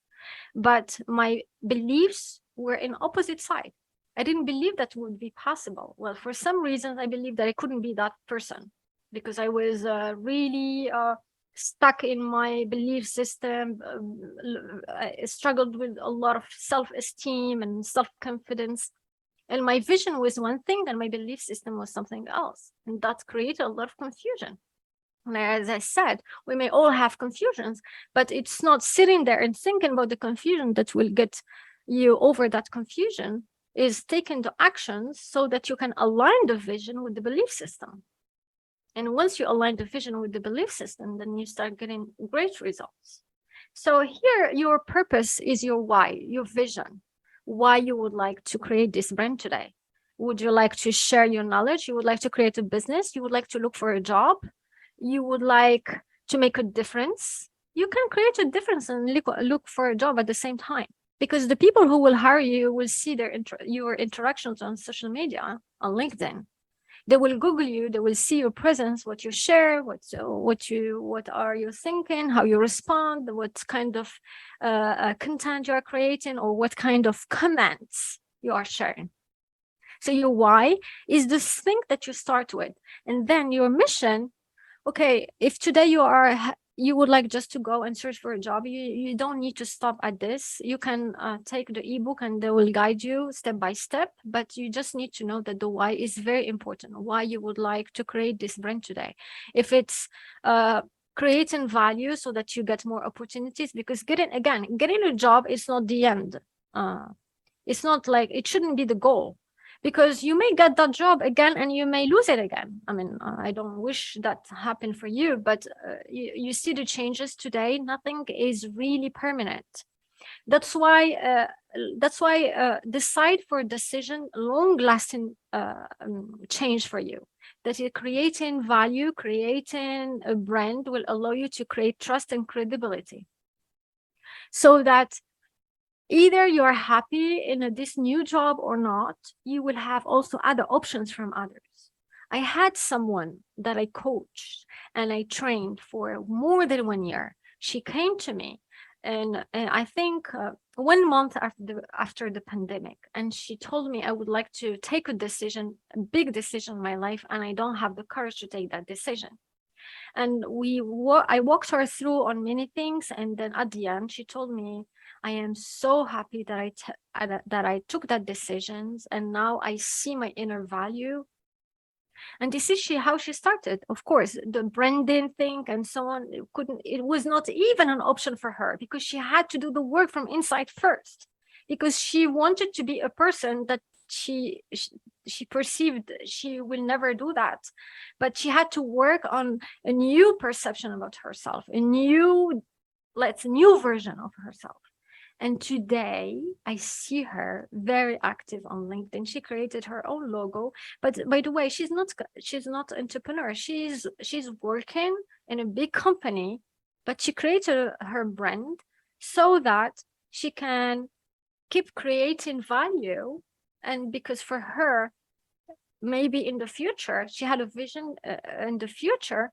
but my beliefs were in opposite side. I didn't believe that would be possible. Well, for some reasons, I believed that I couldn't be that person, because I was really stuck in my belief system. I struggled with a lot of self-esteem and self-confidence. And my vision was one thing, and my belief system was something else. And that created a lot of confusion. And as I said, we may all have confusions, but it's not sitting there and thinking about the confusion that will get you over that confusion. Is taking the actions so that you can align the vision with the belief system. And once you align the vision with the belief system, then you start getting great results. So here, your purpose is your why, your vision, why you would like to create this brand today. Would you like to share your knowledge? You would like to create a business? You would like to look for a job? You would like to make a difference you can create a difference and look for a job at the same time, because the people who will hire you will see your interactions on social media, on LinkedIn. They will Google you, they will see your presence, what you share, what are you thinking, how you respond, what kind of content you are creating, or what kind of comments you are sharing. So your why is this thing that you start with, and then your mission. Okay, if today you would like just to go and search for a job, you don't need to stop at this. You can take the ebook and they will guide you step by step, but you just need to know that the why is very important, why you would like to create this brand today. If it's creating value so that you get more opportunities, because getting a job is not the end. It's not like, it shouldn't be the goal, because you may get that job again and you may lose it again. I mean, I don't wish that happen for you, but you see the changes today. Nothing is really permanent. That's why decide for a decision, long-lasting change for you. That is creating value, creating a brand will allow you to create trust and credibility, so that either you are happy in this new job or not, you will have also other options from others. I had someone that I coached and I trained for more than 1 year. She came to me, and I think 1 month after the pandemic, and she told me, I would like to take a decision, a big decision in my life, and I don't have the courage to take that decision. And I walked her through on many things, and then at the end, she told me, I am so happy that I took that decisions, and now I see my inner value. And this is how she started. Of course, the branding thing and so on, it was not even an option for her, because she had to do the work from inside first, because she wanted to be a person that she perceived she will never do that, but she had to work on a new perception about herself, a new version of herself. And today I see her very active on LinkedIn. She created her own logo, but by the way, she's not entrepreneur. She's working in a big company, but she created her brand so that she can keep creating value. And because for her, maybe in the future, she had a vision in the future,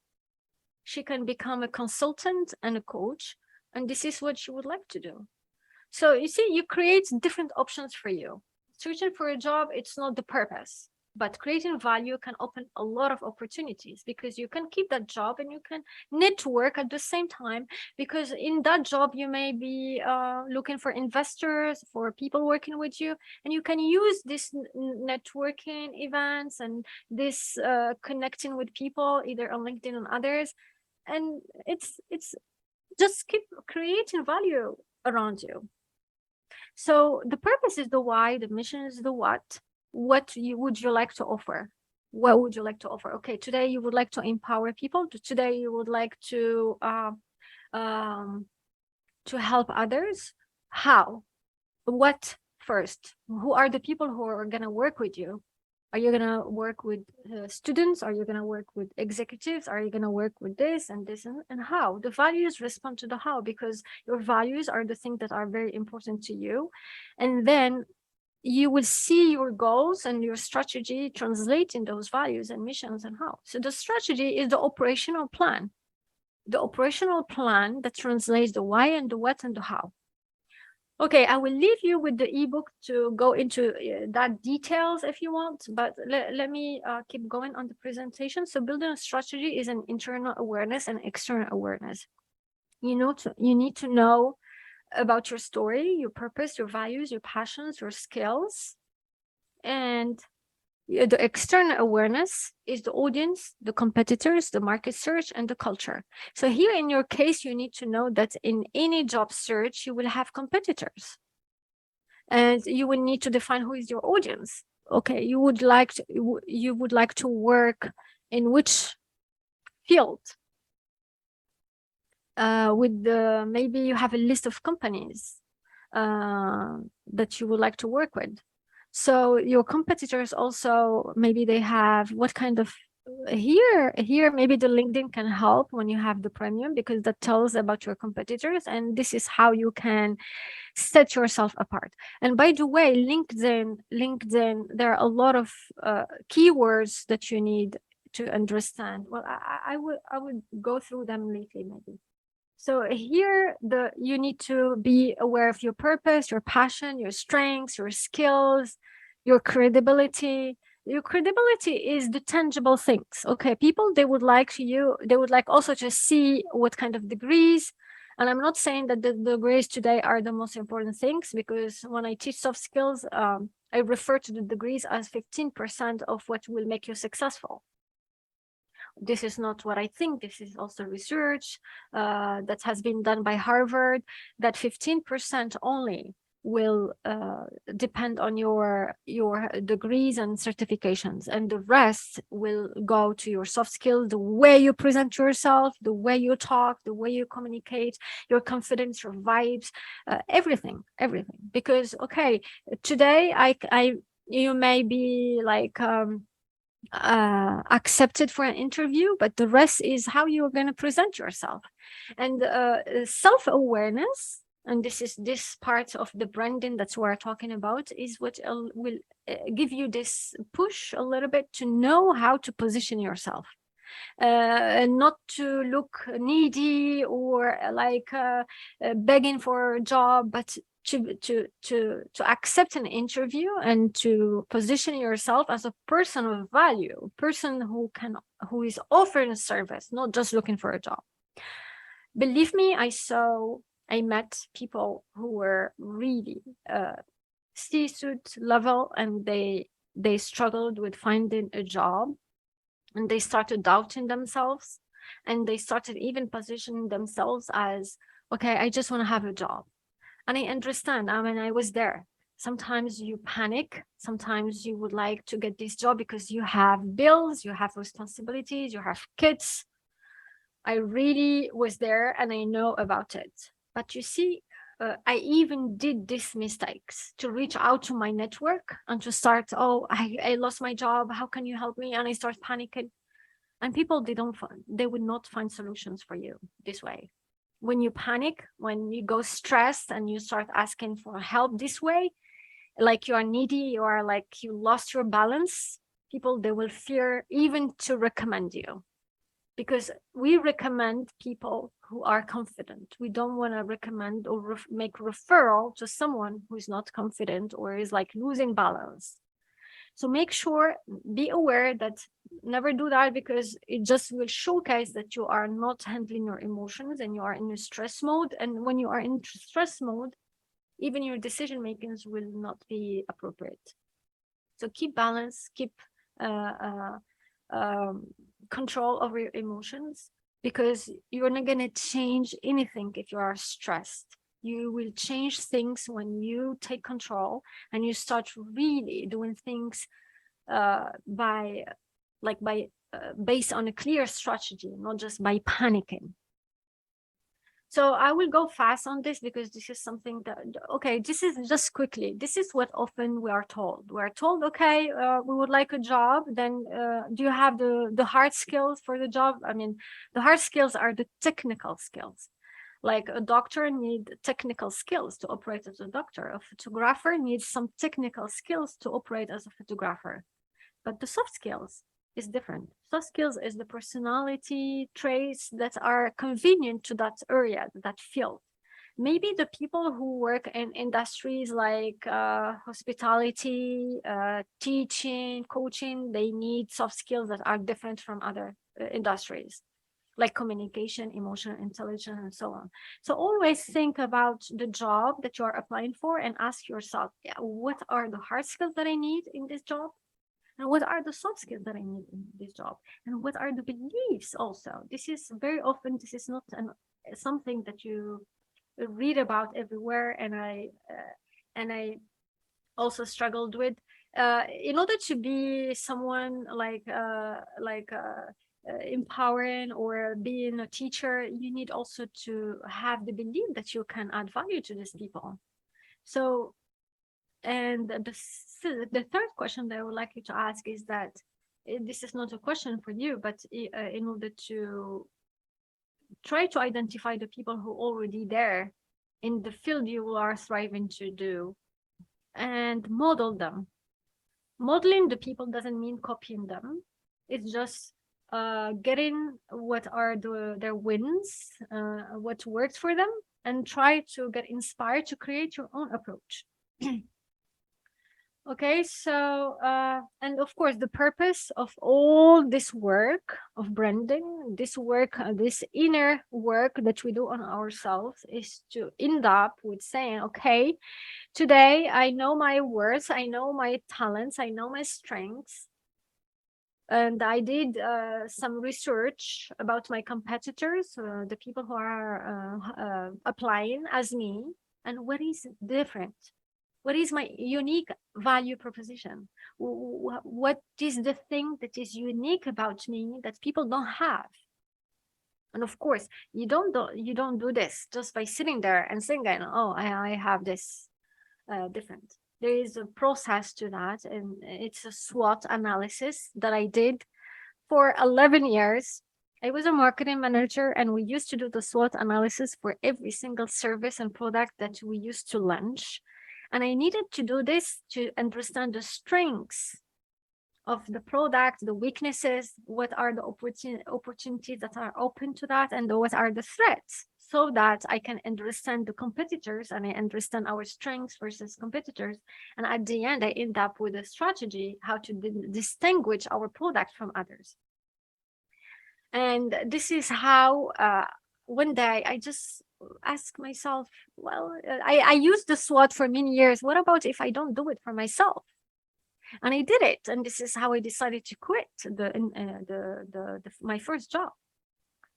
she can become a consultant and a coach. And this is what she would like to do. So you see, you create different options for you. Searching for a job, it's not the purpose, but creating value can open a lot of opportunities, because you can keep that job and you can network at the same time, because in that job, you may be looking for investors, for people working with you, and you can use this networking events and this connecting with people, either on LinkedIn and others. And it's just keep creating value around you. So the purpose is the why, the mission is the what. Would you like to offer? What would you like to offer? Okay, today you would like to empower people. Today you would like to help others. How? What first? Who are the people who are going to work with you? Are you going to work with students? Are you going to work with executives? Are you going to work with this and this and how? The values respond to the how, because your values are the things that are very important to you. And then you will see your goals and your strategy translate in those values and missions and how. So the strategy is the operational plan. The operational plan that translates the why and the what and the how. Okay, I will leave you with the ebook to go into that details if you want, but let me keep going on the presentation. So building a strategy is an internal awareness and external awareness. You need to know about your story, your purpose, your values, your passions, your skills. And the external awareness is the audience, the competitors, the market search, and the culture. So here in your case, you need to know that in any job search, you will have competitors. And you will need to define who is your audience. Okay, you would like to work in which field? Maybe you have a list of companies that you would like to work with. So your competitors also, maybe they have what kind of here maybe the LinkedIn can help when you have the premium, because that tells about your competitors, and this is how you can set yourself apart. And by the way, LinkedIn, there are a lot of keywords that you need to understand. Well, I would go through them lately maybe. So here, you need to be aware of your purpose, your passion, your strengths, your skills, your credibility. Your credibility is the tangible things. Okay, people, they would like also to see what kind of degrees. And I'm not saying that the degrees today are the most important things, because when I teach soft skills, I refer to the degrees as 15% of what will make you successful. This is not what I think. This is also research that has been done by Harvard, that 15% only will depend on your degrees and certifications, and the rest will go to your soft skills, the way you present yourself, the way you talk, the way you communicate, your confidence, your vibes, everything. Because okay, today you may be like accepted for an interview, but the rest is how you're going to present yourself. And self-awareness, and this part of the branding that's what we're talking about, is what will give you this push a little bit to know how to position yourself, and not to look needy or like begging for a job, but to accept an interview and to position yourself as a person of value, person who is offering a service, not just looking for a job. Believe me, I met people who were really C-suite level, and they struggled with finding a job, and they started doubting themselves, and they started even positioning themselves as, okay, I just want to have a job. And I understand. I mean, I was there. Sometimes you panic. Sometimes you would like to get this job because you have bills, you have responsibilities, you have kids. I really was there, and I know about it. But you see, I even did these mistakes to reach out to my network and to start, oh, I lost my job. How can you help me? And I start panicking. And people, they would not find solutions for you this way. When you panic, when you go stressed and you start asking for help this way, like you are needy or like you lost your balance, people, they will fear even to recommend you, because we recommend people who are confident. We don't want to recommend or make referral to someone who is not confident or is like losing balance. So make sure, be aware that never do that, because it just will showcase that you are not handling your emotions and you are in a stress mode. And when you are in stress mode, even your decision makings will not be appropriate. So keep balance, keep control over your emotions, because you're not going to change anything if you are stressed. You will change things when you take control and you start really doing things based on a clear strategy, not just by panicking. So I will go fast on this, because this is something that, okay, this is just quickly. This is what often we are told. We are told, okay, we would like a job. Then do you have the hard skills for the job? I mean, the hard skills are the technical skills. Like a doctor needs technical skills to operate as a doctor. A photographer needs some technical skills to operate as a photographer. But the soft skills is different. Soft skills is the personality traits that are convenient to that area, that field. Maybe the people who work in industries like hospitality, teaching, coaching, they need soft skills that are different from other industries, like communication, emotional intelligence, and so on. So always think about the job that you are applying for and ask yourself, yeah, what are the hard skills that I need in this job? And what are the soft skills that I need in this job? And what are the beliefs also? This is very often, this is not something that you read about everywhere. And I also struggled with, in order to be someone like empowering or being a teacher, you need also to have the belief that you can add value to these people. So, and the third question that I would like you to ask is that, this is not a question for you, but in order to try to identify the people who are already there in the field you are striving to do and model them. Modeling the people doesn't mean copying them. It's just getting what are their wins, what works for them, and try to get inspired to create your own approach. Okay, so and of course the purpose of all this work of branding, this work, this inner work that we do on ourselves, is to end up with saying, okay, today I know my worth, I know my talents, I know my strengths, and I did some research about my competitors, the people who are applying as me, and what is different. What is my unique value proposition? What is the thing that is unique about me that people don't have? And of course, you don't do this just by sitting there and thinking, oh, I have this different. There is a process to that, and it's a SWOT analysis that I did for 11 years. I was a marketing manager, and we used to do the SWOT analysis for every single service and product that we used to launch. And I needed to do this to understand the strengths of the product, the weaknesses, what are the opportunities that are open to that, and what are the threats, so that I can understand the competitors and I understand our strengths versus competitors. And at the end, I end up with a strategy how to distinguish our product from others. And this is how one day I just ask myself, well, I used the SWOT for many years. What about if I don't do it for myself? And I did it, and this is how I decided to quit my first job,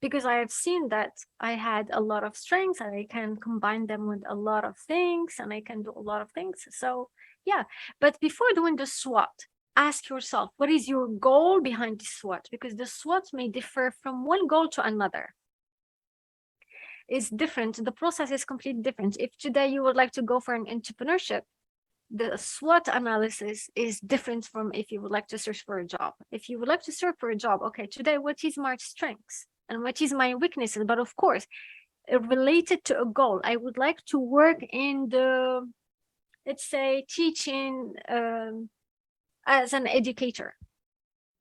because I have seen that I had a lot of strengths and I can combine them with a lot of things, and I can do a lot of things. So yeah, but before doing the SWOT, ask yourself, what is your goal behind the SWOT? Because the SWOT may differ from one goal to another. It's different. The process is completely different. If today you would like to go for an entrepreneurship, the SWOT analysis is different from if you would like to search for a job. If you would like to search for a job, okay, today, what is my strengths and what is my weaknesses? But of course, related to a goal, I would like to work in the, let's say, teaching as an educator.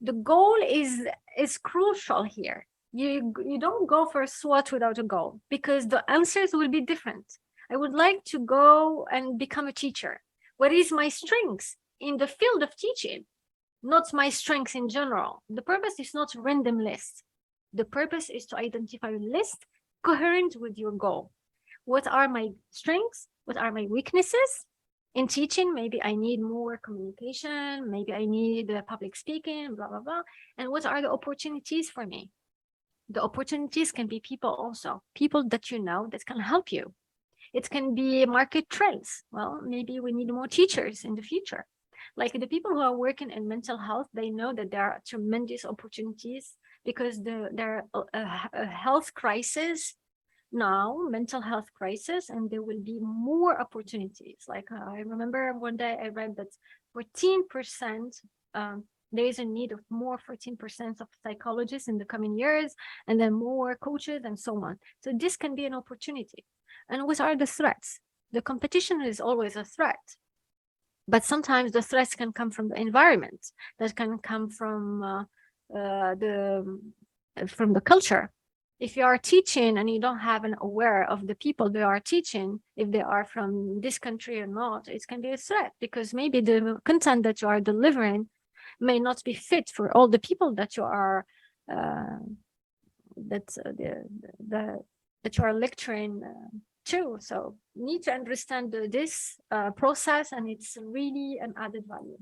The goal is crucial here. You don't go for a SWOT without a goal, because the answers will be different. I would like to go and become a teacher. What is my strengths in the field of teaching? Not my strengths in general. The purpose is not a random list. The purpose is to identify a list coherent with your goal. What are my strengths? What are my weaknesses? In teaching, maybe I need more communication. Maybe I need public speaking, blah, blah, blah. And what are the opportunities for me? The opportunities can be people also, people that you know that can help you. It can be market trends. Well, maybe we need more teachers in the future. Like the people who are working in mental health, they know that there are tremendous opportunities because there are a health crisis now, mental health crisis, and there will be more opportunities. Like I remember one day I read that 14%, there is a need of more 14% of psychologists in the coming years, and then more coaches and so on. So this can be an opportunity. And what are the threats? The competition is always a threat, but sometimes the threats can come from the environment, that can come from the culture. If you are teaching and you don't have an aware of the people they are teaching, if they are from this country or not, it can be a threat, because maybe the content that you are delivering may not be fit for all the people that you are that you are lecturing to. So you need to understand this process, and it's really an added value.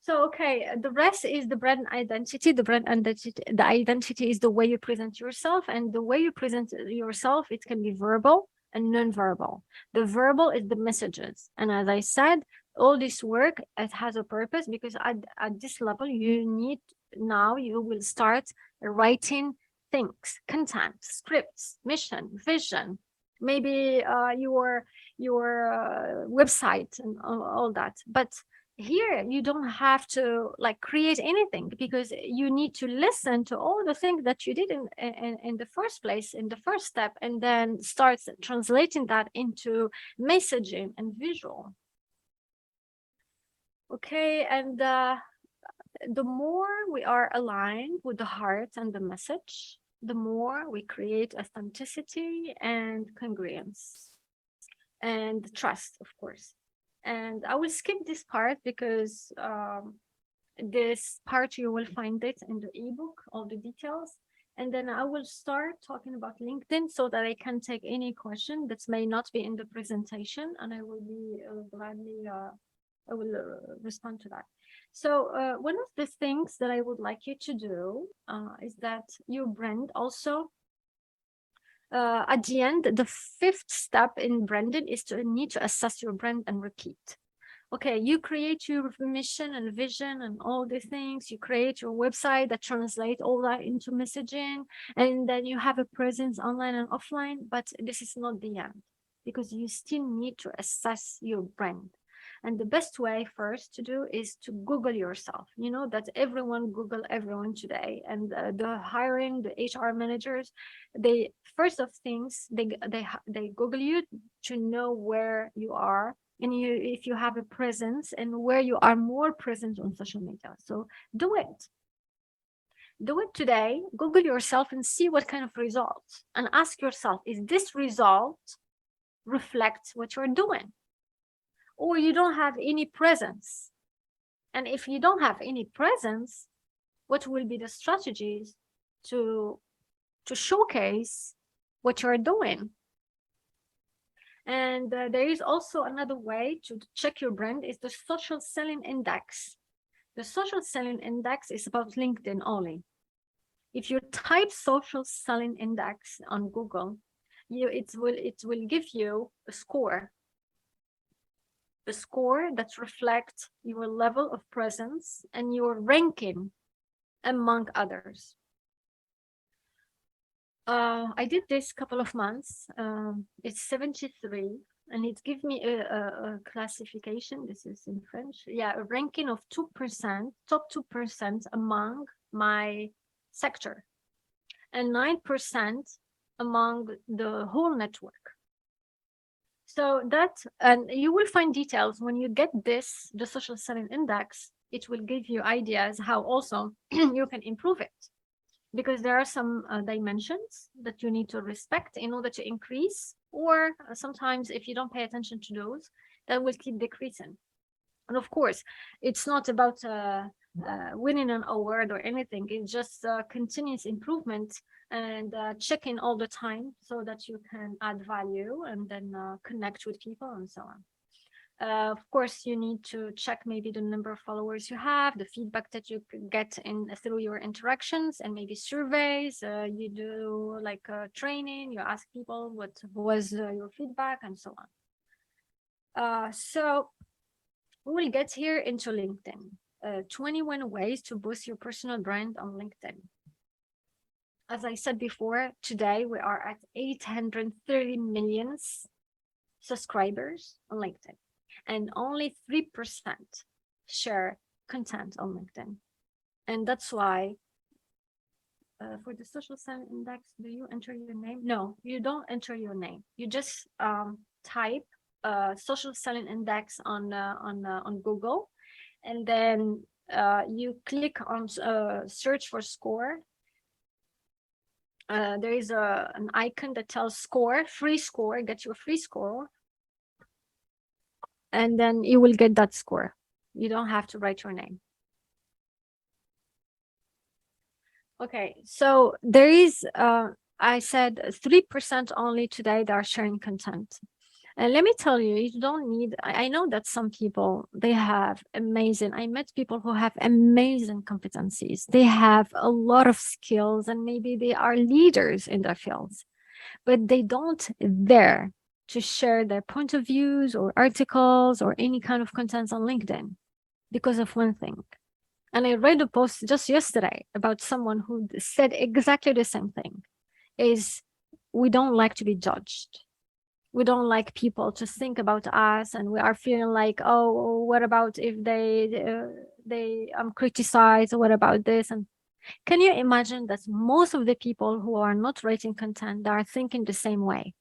So, okay, the rest is the brand identity. The brand identity, the identity is the way you present yourself, and the way you present yourself, it can be verbal and non-verbal. The verbal is the messages. And as I said, all this work, it has a purpose, because at this level, you will start writing things, content, scripts, mission, vision, maybe your website and all that. But here you don't have to like create anything, because you need to listen to all the things that you did in the first place, in the first step, and then start translating that into messaging and visual. Okay, and the more we are aligned with the heart and the message, the more we create authenticity and congruence and trust, of course. And I will skip this part because this part you will find it in the ebook, all the details. And then I will start talking about LinkedIn so that I can take any question that may not be in the presentation, and I will be gladly, I will respond to that. So one of the things that I would like you to do is that your brand also, at the end, the fifth step in branding is to need to assess your brand and repeat. Okay, you create your mission and vision and all the things. You create your website that translates all that into messaging, and then you have a presence online and offline. But this is not the end, because you still need to assess your brand. And the best way first to do is to Google yourself. You know that everyone Google everyone today, and the hiring, the HR managers, they first of things they Google you to know where you are, and if you have a presence and where you are more present on social media. So do it. Do it today. Google yourself and see what kind of results, and ask yourself, is this result reflect what you're doing? Or you don't have any presence. And if you don't have any presence, what will be the strategies to showcase what you're doing? And there is also another way to check your brand is the social selling index. The social selling index is about LinkedIn only. If you type social selling index on Google, it will give you a score that reflects your level of presence and your ranking among others. I did this couple of months. It's 73, and it gives me a classification. This is in French. Yeah, a ranking of 2%, top 2% among my sector, and 9% among the whole network. So that, and you will find details when you get this, the social selling index. It will give you ideas how also you can improve it, because there are some dimensions that you need to respect in order to increase, or sometimes if you don't pay attention to those, that will keep decreasing. And of course, it's not about winning an award or anything. It's just continuous improvement and checking all the time so that you can add value and then connect with people and so on. Of course, you need to check maybe the number of followers you have, the feedback that you get through your interactions, and maybe surveys. You do like training, you ask people what was your feedback and so on. So we will get here into LinkedIn. 21 ways to boost your personal brand on LinkedIn. As I said before, today we are at 830 million subscribers on LinkedIn, and only 3% share content on LinkedIn. And that's why for the social selling index, do you enter your name? No, you don't enter your name. You just type social selling index on Google, and then you click on search for score. There is an icon that tells score, free score, get your free score. And then you will get that score. You don't have to write your name. Okay, so there is, I said 3% only today that are sharing content. And let me tell you, you don't need, I know that some people, they have amazing, I met people who have amazing competencies. They have a lot of skills, and maybe they are leaders in their fields, but they don't dare to share their point of views or articles or any kind of contents on LinkedIn because of one thing. And I read a post just yesterday about someone who said exactly the same thing, is we don't like to be judged. We don't like people to think about us, and we are feeling like, oh, what about if they criticize, or what about this? And can you imagine that most of the people who are not writing content, they are thinking the same way?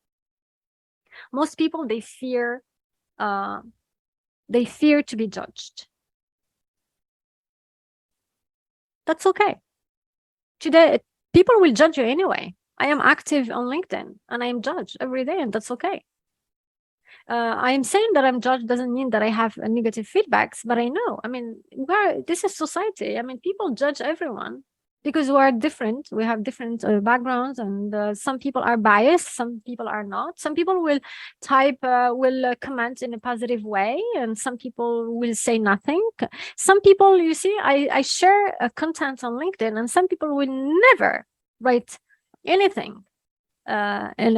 Most people, they fear to be judged. That's okay. Today, people will judge you anyway. I am active on LinkedIn and I am judged every day, and that's okay. I am saying that I'm judged doesn't mean that I have negative feedbacks, but I know, I mean, this is society. I mean, people judge everyone because we are different. We have different backgrounds, and some people are biased, some people are not. Some people will comment in a positive way, and some people will say nothing. Some people, you see, I share content on LinkedIn, and some people will never write anything in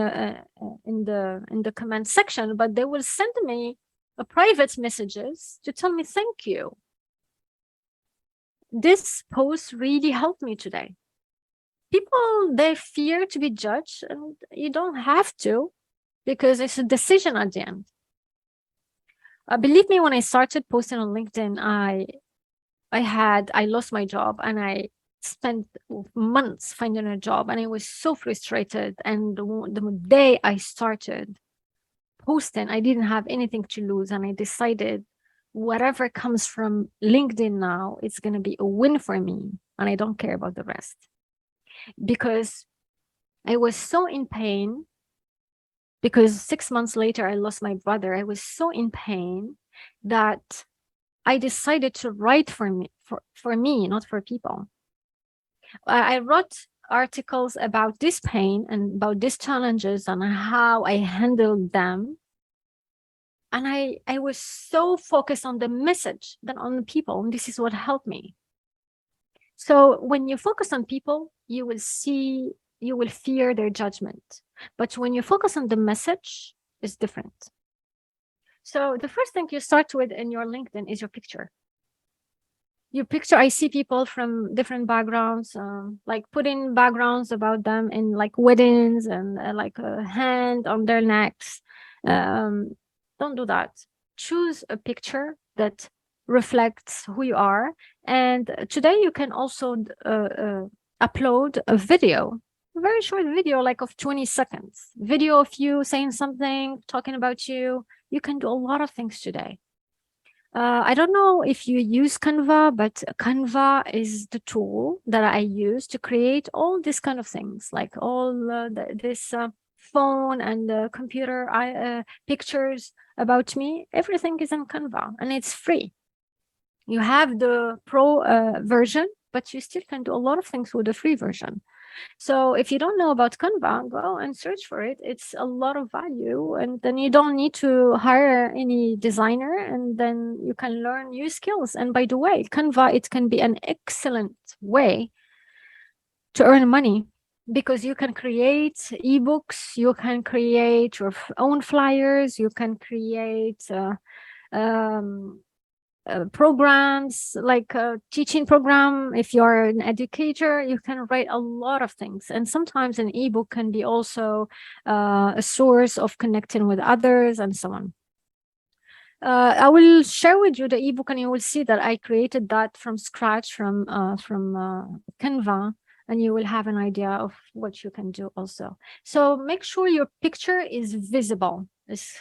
the comment section, but they will send me a private messages to tell me thank you. This post really helped me today. People, they fear to be judged, and you don't have to, because it's a decision at the end. Believe me, when I started posting on LinkedIn, I lost my job, and I spent months finding a job, and I was so frustrated. And the day I started posting, I didn't have anything to lose, and I decided whatever comes from LinkedIn now, it's going to be a win for me, and I don't care about the rest. Because I was so in pain, because 6 months later I lost my brother. I was so in pain that I decided to write for me, not for people. I wrote articles about this pain and about these challenges and how I handled them. And I was so focused on the message than on the people. And this is what helped me. So when you focus on people, you will fear their judgment. But when you focus on the message, it's different. So the first thing you start with in your LinkedIn is your picture. Your picture, I see people from different backgrounds, like putting backgrounds about them in like weddings and like a hand on their necks. Don't do that. Choose a picture that reflects who you are. And today you can also upload a video, a very short video, like of 20 seconds. Video of you saying something, talking about you. You can do a lot of things today. I don't know if you use Canva, but Canva is the tool that I use to create all these kind of things, like all this phone and computer pictures about me. Everything is in Canva, and it's free. You have the pro version, but you still can do a lot of things with the free version. So if you don't know about Canva, go and search for it. It's a lot of value, and then you don't need to hire any designer, and then you can learn new skills. And by the way, Canva, it can be an excellent way to earn money, because you can create ebooks, you can create your own flyers, you can create programs, like a teaching program. If you're an educator, you can write a lot of things. And sometimes an ebook can be also a source of connecting with others and so on. I will share with you the ebook, and you will see that I created that from scratch from Canva, and you will have an idea of what you can do also. So make sure your picture is visible. Is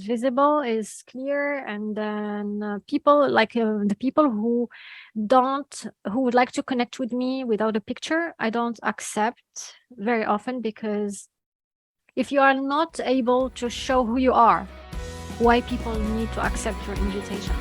visible, is clear, and then people like the people who would like to connect with me without a picture, I don't accept very often, because if you are not able to show who you are, why people need to accept your invitation?